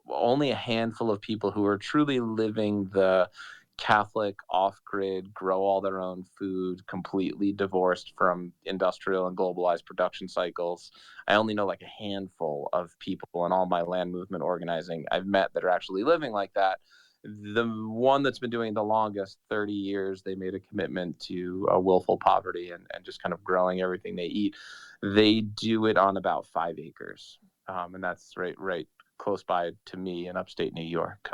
only a handful of people who are truly living the Catholic off-grid, grow all their own food, completely divorced from industrial and globalized production cycles. I only know like a handful of people in all my land movement organizing I've met that are actually living like that. The one that's been doing the longest, 30 years, they made a commitment to willful poverty and just kind of growing everything they eat. They do it on about 5 acres. And that's right close by to me in upstate New York.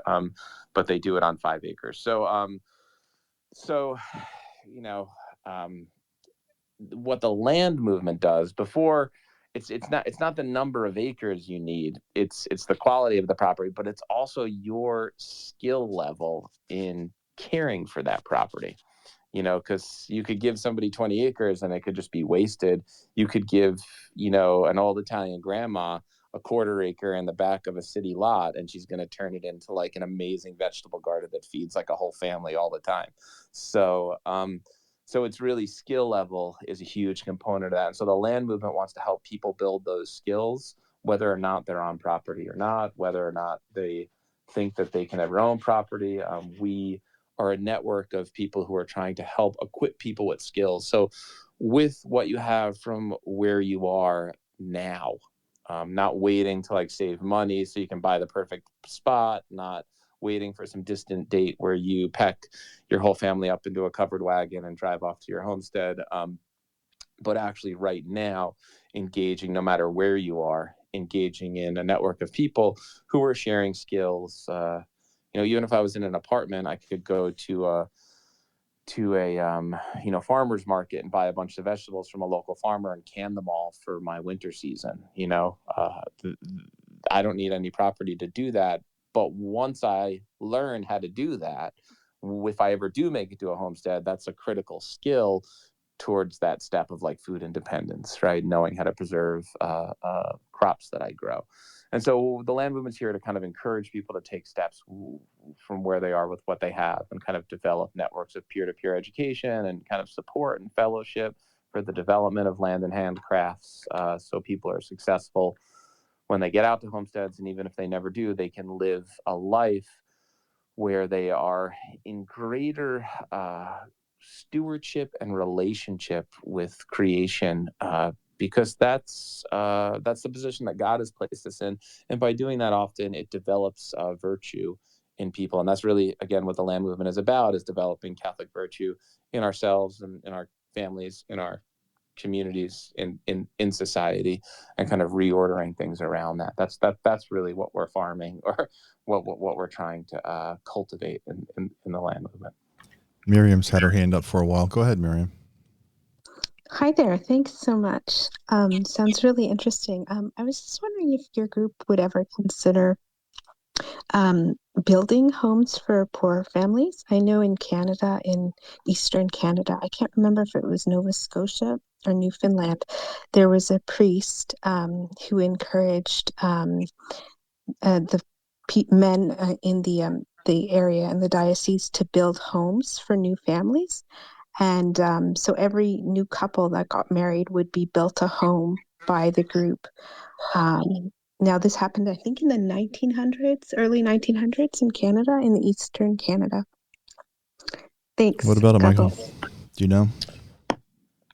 But they do it on 5 acres. So, what the land movement does before, it's not the number of acres you need. It's the quality of the property, but it's also your skill level in caring for that property. Because you could give somebody 20 acres and it could just be wasted. You could give, an old Italian grandma a 1/4 acre in the back of a city lot, and she's going to turn it into like an amazing vegetable garden that feeds like a whole family all the time. So it's really skill level is a huge component of that. And so the land movement wants to help people build those skills, whether or not they're on property or not, whether or not they think that they can ever own property. We are a network of people who are trying to help equip people with skills. So with what you have from where you are now, not waiting to like save money so you can buy the perfect spot, not waiting for some distant date where you pack your whole family up into a covered wagon and drive off to your homestead, but actually right now engaging, no matter where you are, engaging in a network of people who are sharing skills. Even if I was in an apartment, I could go to a farmer's market and buy a bunch of vegetables from a local farmer and can them all for my winter season. I don't need any property to do that, but once I learn how to do that, if I ever do make it to a homestead, that's a critical skill towards that step of like food independence, right? Knowing how to preserve crops that I grow. And so the land movement's here to kind of encourage people to take steps from where they are with what they have and kind of develop networks of peer-to-peer education and kind of support and fellowship for the development of land and handcrafts, so people are successful when they get out to homesteads. And even if they never do, they can live a life where they are in greater stewardship and relationship with creation, because that's the position that God has placed us in. And by doing that, often it develops virtue in people. And that's really, again, what the land movement is about, is developing Catholic virtue in ourselves and in our families, in our communities, in society, and kind of reordering things around that. That's really what we're farming, or what we're trying to cultivate in the land movement. Miriam's had her hand up for a while. Go ahead, Miriam. Hi there. Thanks so much. Sounds really interesting. I was just wondering if your group would ever consider building homes for poor families. I know in Canada, in Eastern Canada, I can't remember if it was Nova Scotia, or Newfoundland, there was a priest who encouraged the men in the area and the diocese to build homes for new families. And so every new couple that got married would be built a home by the group. Now, this happened, I think, in the 1900s, early 1900s in Canada, in the Eastern Canada. What Thanks. about it, God Michael? bless. Do you know?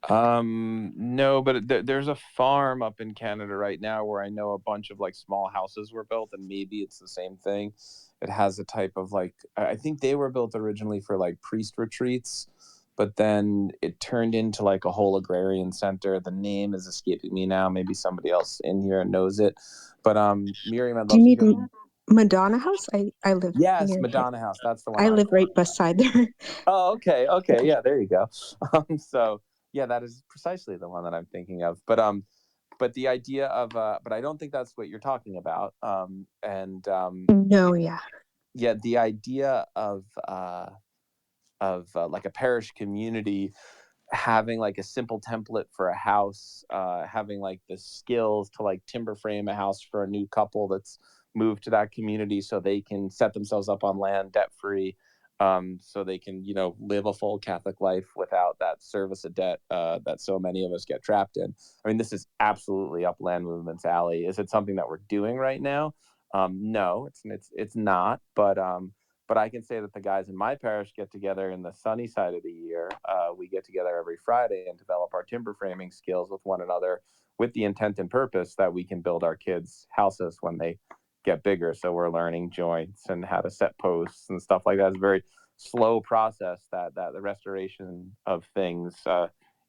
No, but there's a farm up in Canada right now where I know a bunch of like small houses were built, and maybe it's the same thing. It has a type of like, I think they were built originally for like priest retreats, but then it turned into like a whole agrarian center. The name is escaping me now. Maybe somebody else in here knows it. But Miriam, I'd Do you love to mean hear. Madonna House? I live Yes, near here. Madonna House. That's the one I I'm live right thinking of. beside there. Oh, okay, yeah, there you go. So yeah, that is precisely the one that I'm thinking of. But the idea of, but I don't think that's what you're talking about. No, yeah. Yeah, the idea of like a parish community having like a simple template for a house, having like the skills to like timber frame a house for a new couple that's moved to that community so they can set themselves up on land debt free, so they can, live a full Catholic life without that service of debt that so many of us get trapped in. I mean, this is absolutely up Land Movement's alley. Is it something that we're doing right now? No, it's not. But I can say that the guys in my parish get together in the sunny side of the year. We get together every Friday and develop our timber framing skills with one another, with the intent and purpose that we can build our kids' houses when they get bigger. So we're learning joints and how to set posts and stuff like that. It's a very slow process that the restoration of things.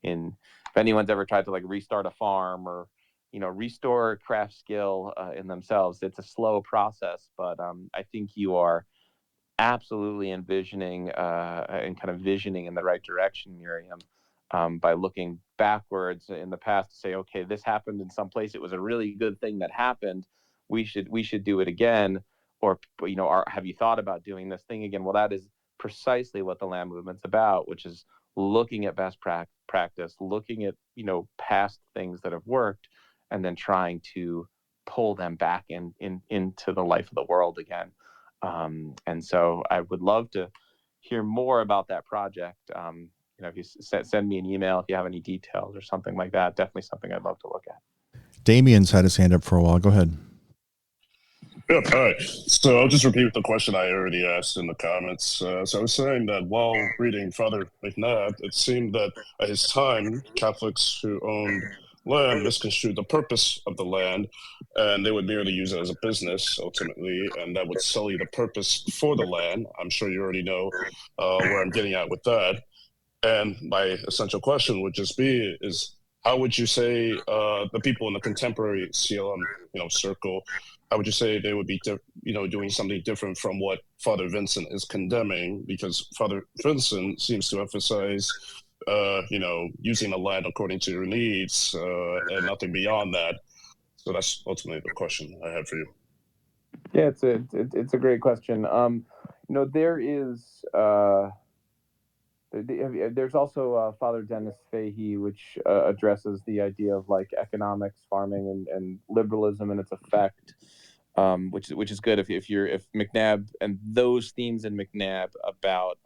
If anyone's ever tried to like restart a farm or restore a craft skill in themselves, it's a slow process. But I think you are absolutely envisioning and kind of visioning in the right direction, Miriam, by looking backwards in the past to say, okay, this happened in some place. It was a really good thing that happened. We should do it again. Or have you thought about doing this thing again? Well, that is precisely what the Land Movement's about, which is looking at best practice, looking at past things that have worked, and then trying to pull them back into the life of the world again. And so I would love to hear more about that project. If you send me an email, if you have any details or something like that, definitely something I'd love to look at. Damien's had his hand up for a while. Go ahead. Yep. All right. So I'll just repeat the question I already asked in the comments. So I was saying that while reading Father McNabb, it seemed that at his time, Catholics who owned land misconstrued the purpose of the land, and they would merely use it as a business ultimately, and that would sully the purpose for the land. I'm sure you already know where I'm getting at with that. And my essential question would just be: is how would you say the people in the contemporary CLM circle? How would you say they would be doing something different from what Father Vincent is condemning? Because Father Vincent seems to emphasize using the land according to your needs and nothing beyond that. So that's ultimately the question I had for you. Yeah, it's a great question. There is. There's also Father Dennis Fahey, which addresses the idea of like economics, farming, and liberalism and its effect, which is good if McNabb and those themes in McNabb about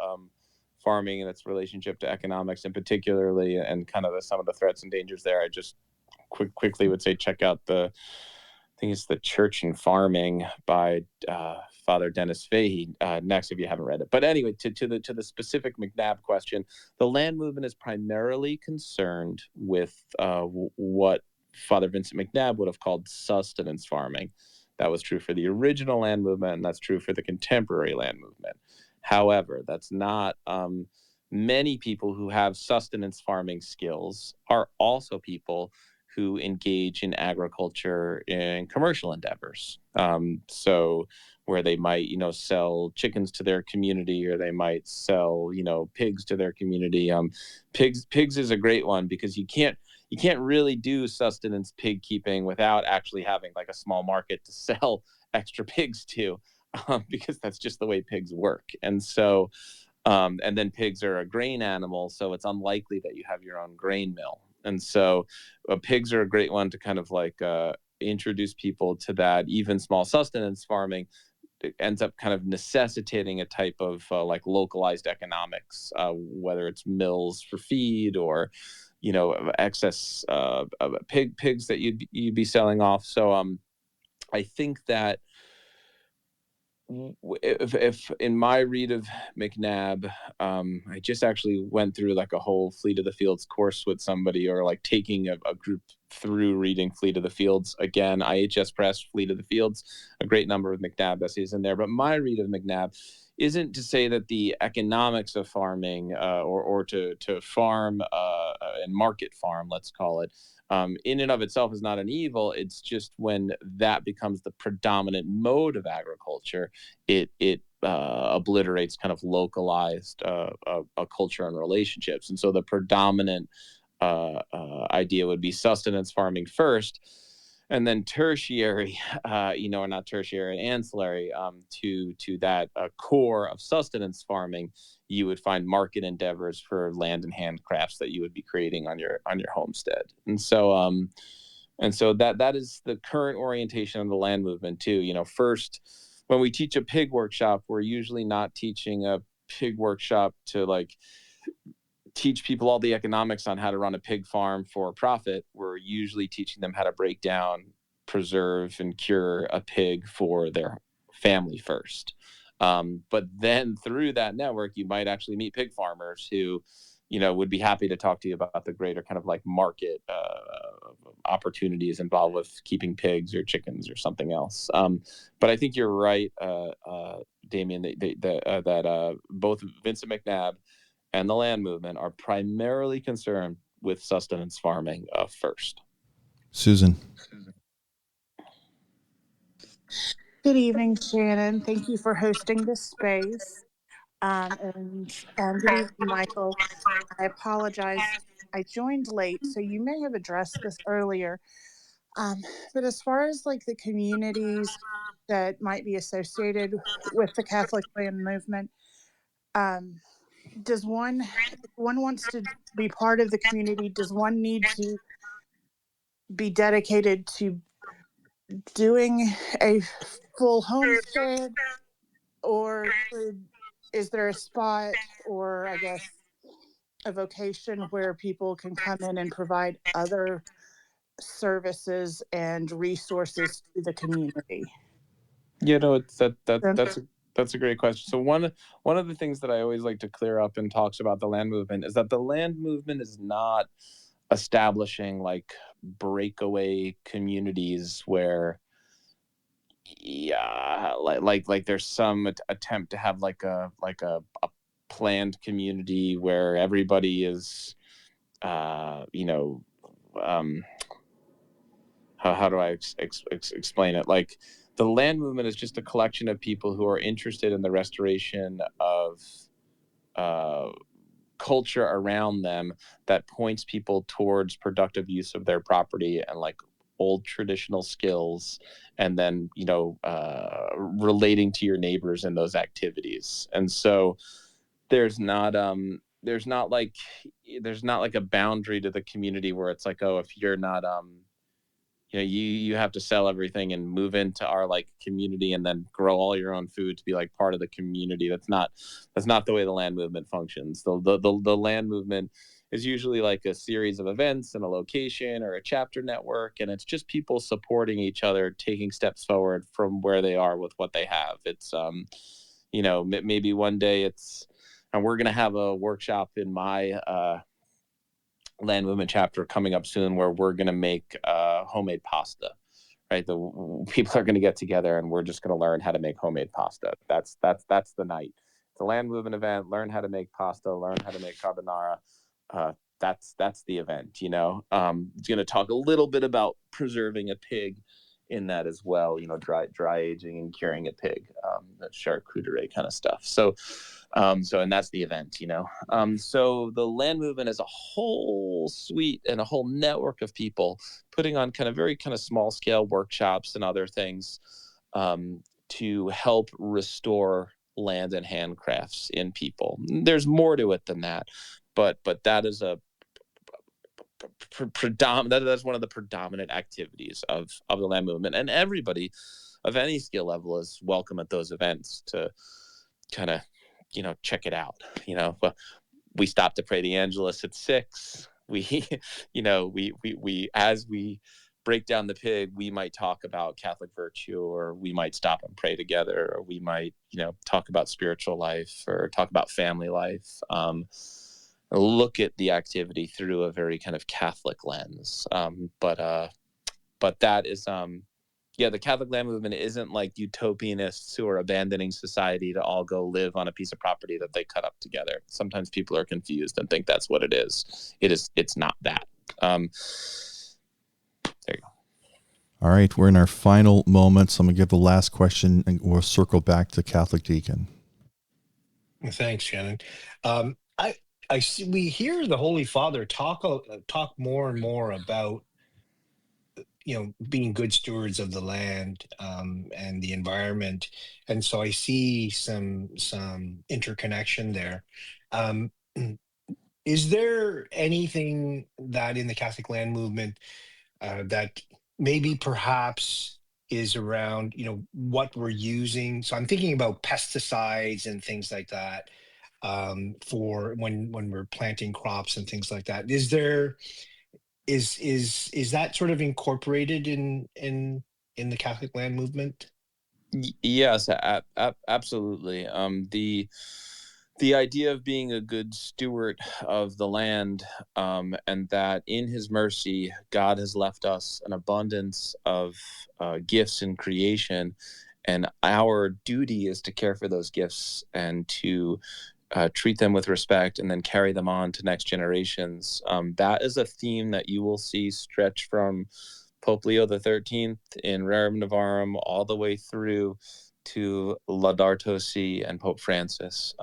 farming and its relationship to economics, and particularly and kind of some of the threats and dangers there. I just quickly would say check out I think it's The Church and Farming by Father Dennis Fahey next if you haven't read it. But anyway, to the specific McNabb question, the Land Movement is primarily concerned with what Father Vincent McNabb would have called sustenance farming. That was true for the original Land Movement, and that's true for the contemporary Land Movement. However, that's not many people who have sustenance farming skills are also people who engage in agriculture and commercial endeavors. So where they might, sell chickens to their community, or they might sell, pigs to their community. Pigs is a great one because you can't really do sustenance pig keeping without actually having like a small market to sell extra pigs to, because that's just the way pigs work. And so, and then pigs are a grain animal, so it's unlikely that you have your own grain mill. And so pigs are a great one to kind of like introduce people to that. Even small sustenance farming ends up kind of necessitating a type of like localized economics, whether it's mills for feed or, excess pigs that you'd be selling off. So I think that if in my read of McNabb, I just actually went through like a whole Fleet of the Fields course with somebody, or like taking a group through reading Fleet of the Fields again. IHS Press, Fleet of the Fields, a great number of McNabb essays in there. But my read of McNabb isn't to say that the economics of farming or to farm and market farm, let's call it, in and of itself is not an evil. It's just when that becomes the predominant mode of agriculture, it obliterates kind of localized a culture and relationships. And so the predominant idea would be sustenance farming first, and then tertiary, or not tertiary, ancillary to that core of sustenance farming, you would find market endeavors for land and handcrafts that you would be creating on your homestead. And so that is the current orientation of the land movement too. First, when we teach a pig workshop, we're usually not teaching a pig workshop to like teach people all the economics on how to run a pig farm for profit. We're usually teaching them how to break down, preserve, and cure a pig for their family first. But then through that network, you might actually meet pig farmers who, would be happy to talk to you about the greater kind of like market opportunities involved with keeping pigs or chickens or something else. But I think you're right, Damien, that both Vincent McNabb and the land movement are primarily concerned with sustenance farming first. Susan. Good evening, Shannon. Thank you for hosting this space. And good evening, Michael. I apologize. I joined late, so you may have addressed this earlier. But as far as like the communities that might be associated with the Catholic land movement, does one, if one wants to be part of the community, does one need to be dedicated to doing a full homestead, or is there a spot, or I guess a vocation where people can come in and provide other services and resources to the community? It's that's a great question. So one of the things that I always like to clear up in talks about the land movement is that the land movement is not establishing like breakaway communities where like there's some attempt to have like a planned community where everybody is how do I explain it? Like the land movement is just a collection of people who are interested in the restoration of culture around them that points people towards productive use of their property and like old traditional skills, and then relating to your neighbors in those activities. And so there's not like a boundary to the community where it's like, oh, if you're not you have to sell everything and move into our like community and then grow all your own food to be like part of the community. That's not the way the land movement functions. The land movement is usually like a series of events and a location or a chapter network, and it's just people supporting each other, taking steps forward from where they are with what they have. It's maybe one day and we're going to have a workshop in my land movement chapter coming up soon where we're going to make homemade pasta, right? The people are going to get together and we're just going to learn how to make homemade pasta. That's the night. It's a land movement event. Learn how to make pasta, learn how to make carbonara. That's the event. It's going to talk a little bit about preserving a pig in that as well, dry aging and curing a pig, that charcuterie kind of stuff. So and that's the event. So the land movement is a whole suite and a whole network of people putting on kind of very kind of small scale workshops and other things to help restore land and handcrafts in people. There's more to it than that, but that is a that's one of the predominant activities of the land movement, and everybody of any skill level is welcome at those events to kind of check it out. Well, we stop to pray the Angelus at 6. We we as we break down the pig, we might talk about Catholic virtue, or we might stop and pray together, or we might talk about spiritual life, or talk about family life. Look at the activity through a very kind of Catholic lens. But that is the Catholic land movement isn't like utopianists who are abandoning society to all go live on a piece of property that they cut up together. Sometimes people are confused and think that's what it is. It's not that. There you go. All right, we're in our final moments. I'm going to give the last question, and we'll circle back to Catholic Deacon. Thanks, Shannon. I see, we hear the Holy Father talk more and more about being good stewards of the land and the environment, and so I see some interconnection there. Um, is there anything that in the Catholic land movement that maybe perhaps is around what we're using? So I'm thinking about pesticides and things like that for when we're planting crops and things like that. Is that sort of incorporated in the Catholic land movement? Yes, absolutely. The idea of being a good steward of the land, and that in his mercy, God has left us an abundance of gifts in creation, and our duty is to care for those gifts and to treat them with respect and then carry them on to next generations. That is a theme that you will see stretch from Pope Leo XIII in Rerum Novarum all the way through to Laudato Si and Pope Francis.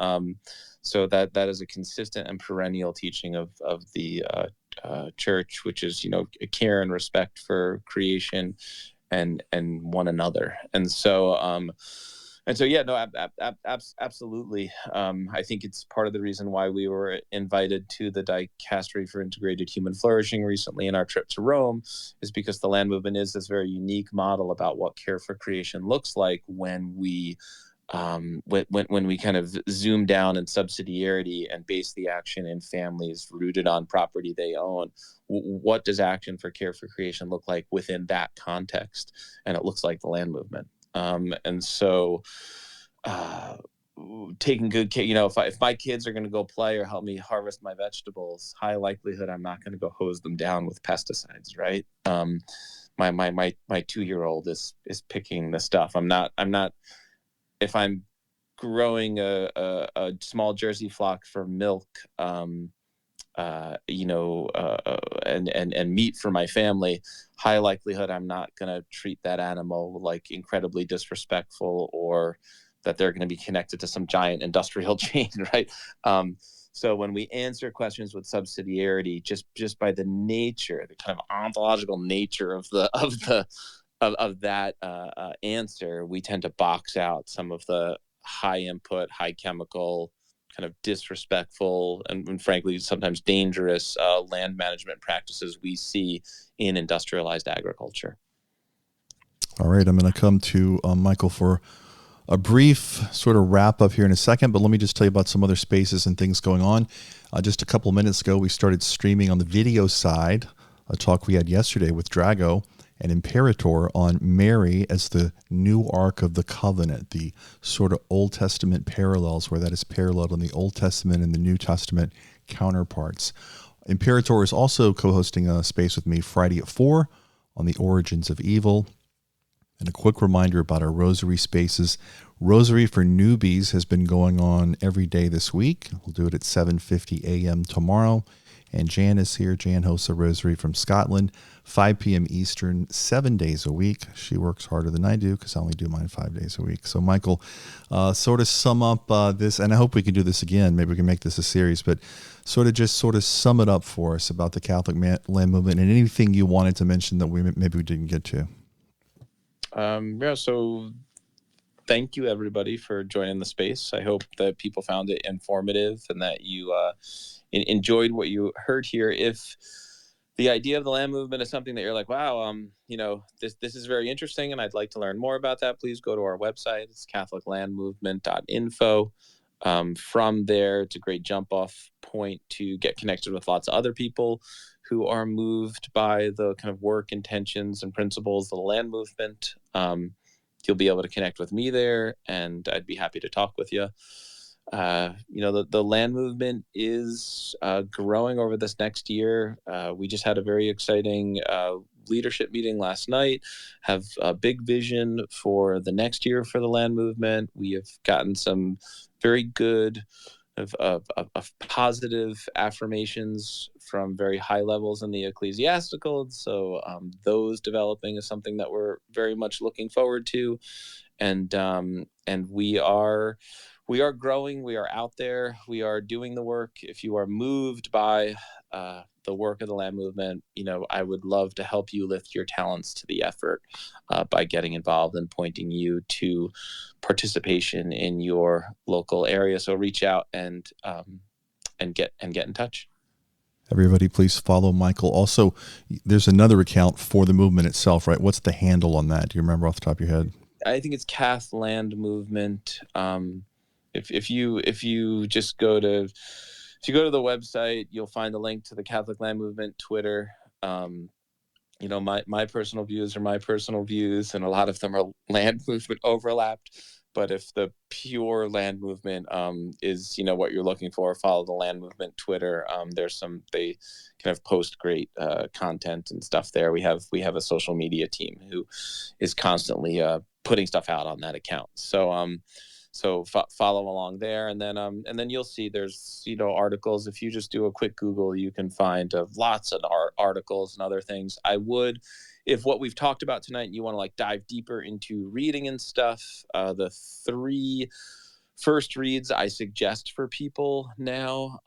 So that is a consistent and perennial teaching of the church, which is care and respect for creation and one another. And so absolutely. I think it's part of the reason why we were invited to the Dicastery for Integrated Human Flourishing recently in our trip to Rome, is because the land movement is this very unique model about what care for creation looks like when we when we kind of zoom down in subsidiarity and base the action in families rooted on property they own. What does action for care for creation look like within that context? And it looks like the land movement. And so taking good care, if my kids are going to go play or help me harvest my vegetables, high likelihood I'm not going to go hose them down with pesticides, right? My 2-year-old is picking the stuff. I'm not, if I'm growing a small Jersey flock for milk, and meat for my family, high likelihood I'm not going to treat that animal like incredibly disrespectful, or that they're going to be connected to some giant industrial chain, right? So when we answer questions with subsidiarity, just by the nature, the kind of ontological nature of that answer, we tend to box out some of the high input, high chemical, kind of disrespectful and frankly sometimes dangerous land management practices we see in industrialized agriculture. All right, I'm going to come to Michael for a brief sort of wrap up here in a second, but let me just tell you about some other spaces and things going on. Just a couple of minutes ago, we started streaming on the video side, a talk we had yesterday with Drago and Imperator on Mary as the new Ark of the Covenant, the sort of Old Testament parallels where that is paralleled in the Old Testament and the New Testament counterparts. Imperator is also co-hosting a space with me Friday at 4 on the origins of evil. And a quick reminder about our Rosary spaces. Rosary for Newbies has been going on every day this week. We'll do it at 7:50 a.m. tomorrow. And Jan is here. Jan hosts a Rosary from Scotland, 5 p.m. Eastern, 7 days a week. She works harder than I do because I only do mine 5 days a week. So, Michael, sort of sum up this, and I hope we can do this again. Maybe we can make this a series, but sort of sum it up for us about the Catholic land movement and anything you wanted to mention that maybe we didn't get to. So thank you everybody for joining the space. I hope that people found it informative and that you enjoyed what you heard here. If the idea of the land movement is something that you're like, wow, this is very interesting, and I'd like to learn more about that, please go to our website. It's catholiclandmovement.info. From there, it's a great jump off point to get connected with lots of other people who are moved by the kind of work, intentions, and principles of the land movement. You'll be able to connect with me there, and I'd be happy to talk with you. The land movement is growing over this next year. We just had a very exciting leadership meeting last night, have a big vision for the next year for the land movement. We have gotten some very good of positive affirmations from very high levels in the ecclesiastical. So those developing is something that we're very much looking forward to. And we are growing. We are out there. We are doing the work. If you are moved by the work of the land movement, I would love to help you lift your talents to the effort by getting involved and pointing you to participation in your local area. So reach out and get in touch. Everybody, please follow Michael. Also, there's another account for the movement itself, right? What's the handle on that? Do you remember off the top of your head? I think it's Cath Land Movement. If you just go to the website, you'll find a link to the Catholic Land Movement Twitter. My personal views are my personal views, and a lot of them are land movement overlapped. But if the pure land movement is what you're looking for, follow the land movement Twitter. They kind of post great content and stuff there. We have a social media team who is constantly putting stuff out on that account. So follow along there, and then you'll see there's articles. If you just do a quick Google, you can find lots of articles and other things. I would, if what we've talked about tonight, you want to dive deeper into reading and stuff, the 3 first reads I suggest for people now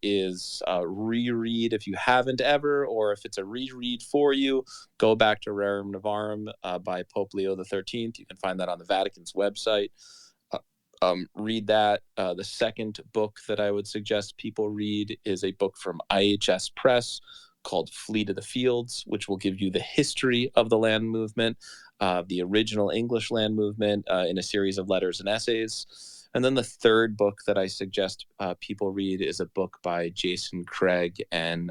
is reread if you haven't ever, or if it's a reread for you, go back to Rerum Novarum by Pope Leo XIII. You can find that on the Vatican's website. Read that. The second book that I would suggest people read is a book from IHS Press called Flee to the Fields, which will give you the history of the land movement, the original English land movement in a series of letters and essays. And then the third book that I suggest people read is a book by Jason Craig and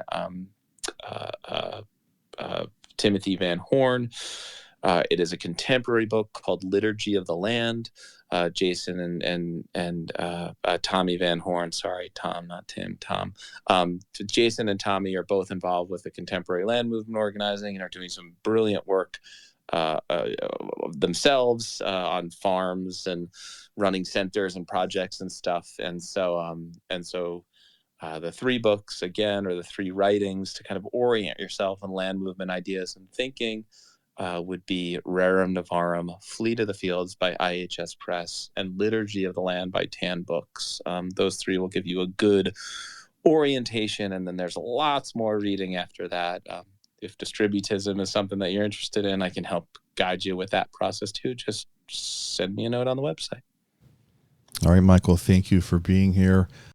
Timothy Van Horn. It is a contemporary book called Liturgy of the Land. Jason and Tommy Van Horn, sorry, Tom, not Tim, Tom. Jason and Tommy are both involved with the contemporary land movement organizing and are doing some brilliant work themselves on farms and running centers and projects and stuff. And so the 3 books, again, or the 3 writings to kind of orient yourself in land movement ideas and thinking would be Rerum Novarum, Flee to the Fields by IHS Press, and Liturgy of the Land by Tan Books. Those 3 will give you a good orientation, and then there's lots more reading after that. If distributism is something that you're interested in, I can help guide you with that process too. Just send me a note on the website. All right, Michael, thank you for being here.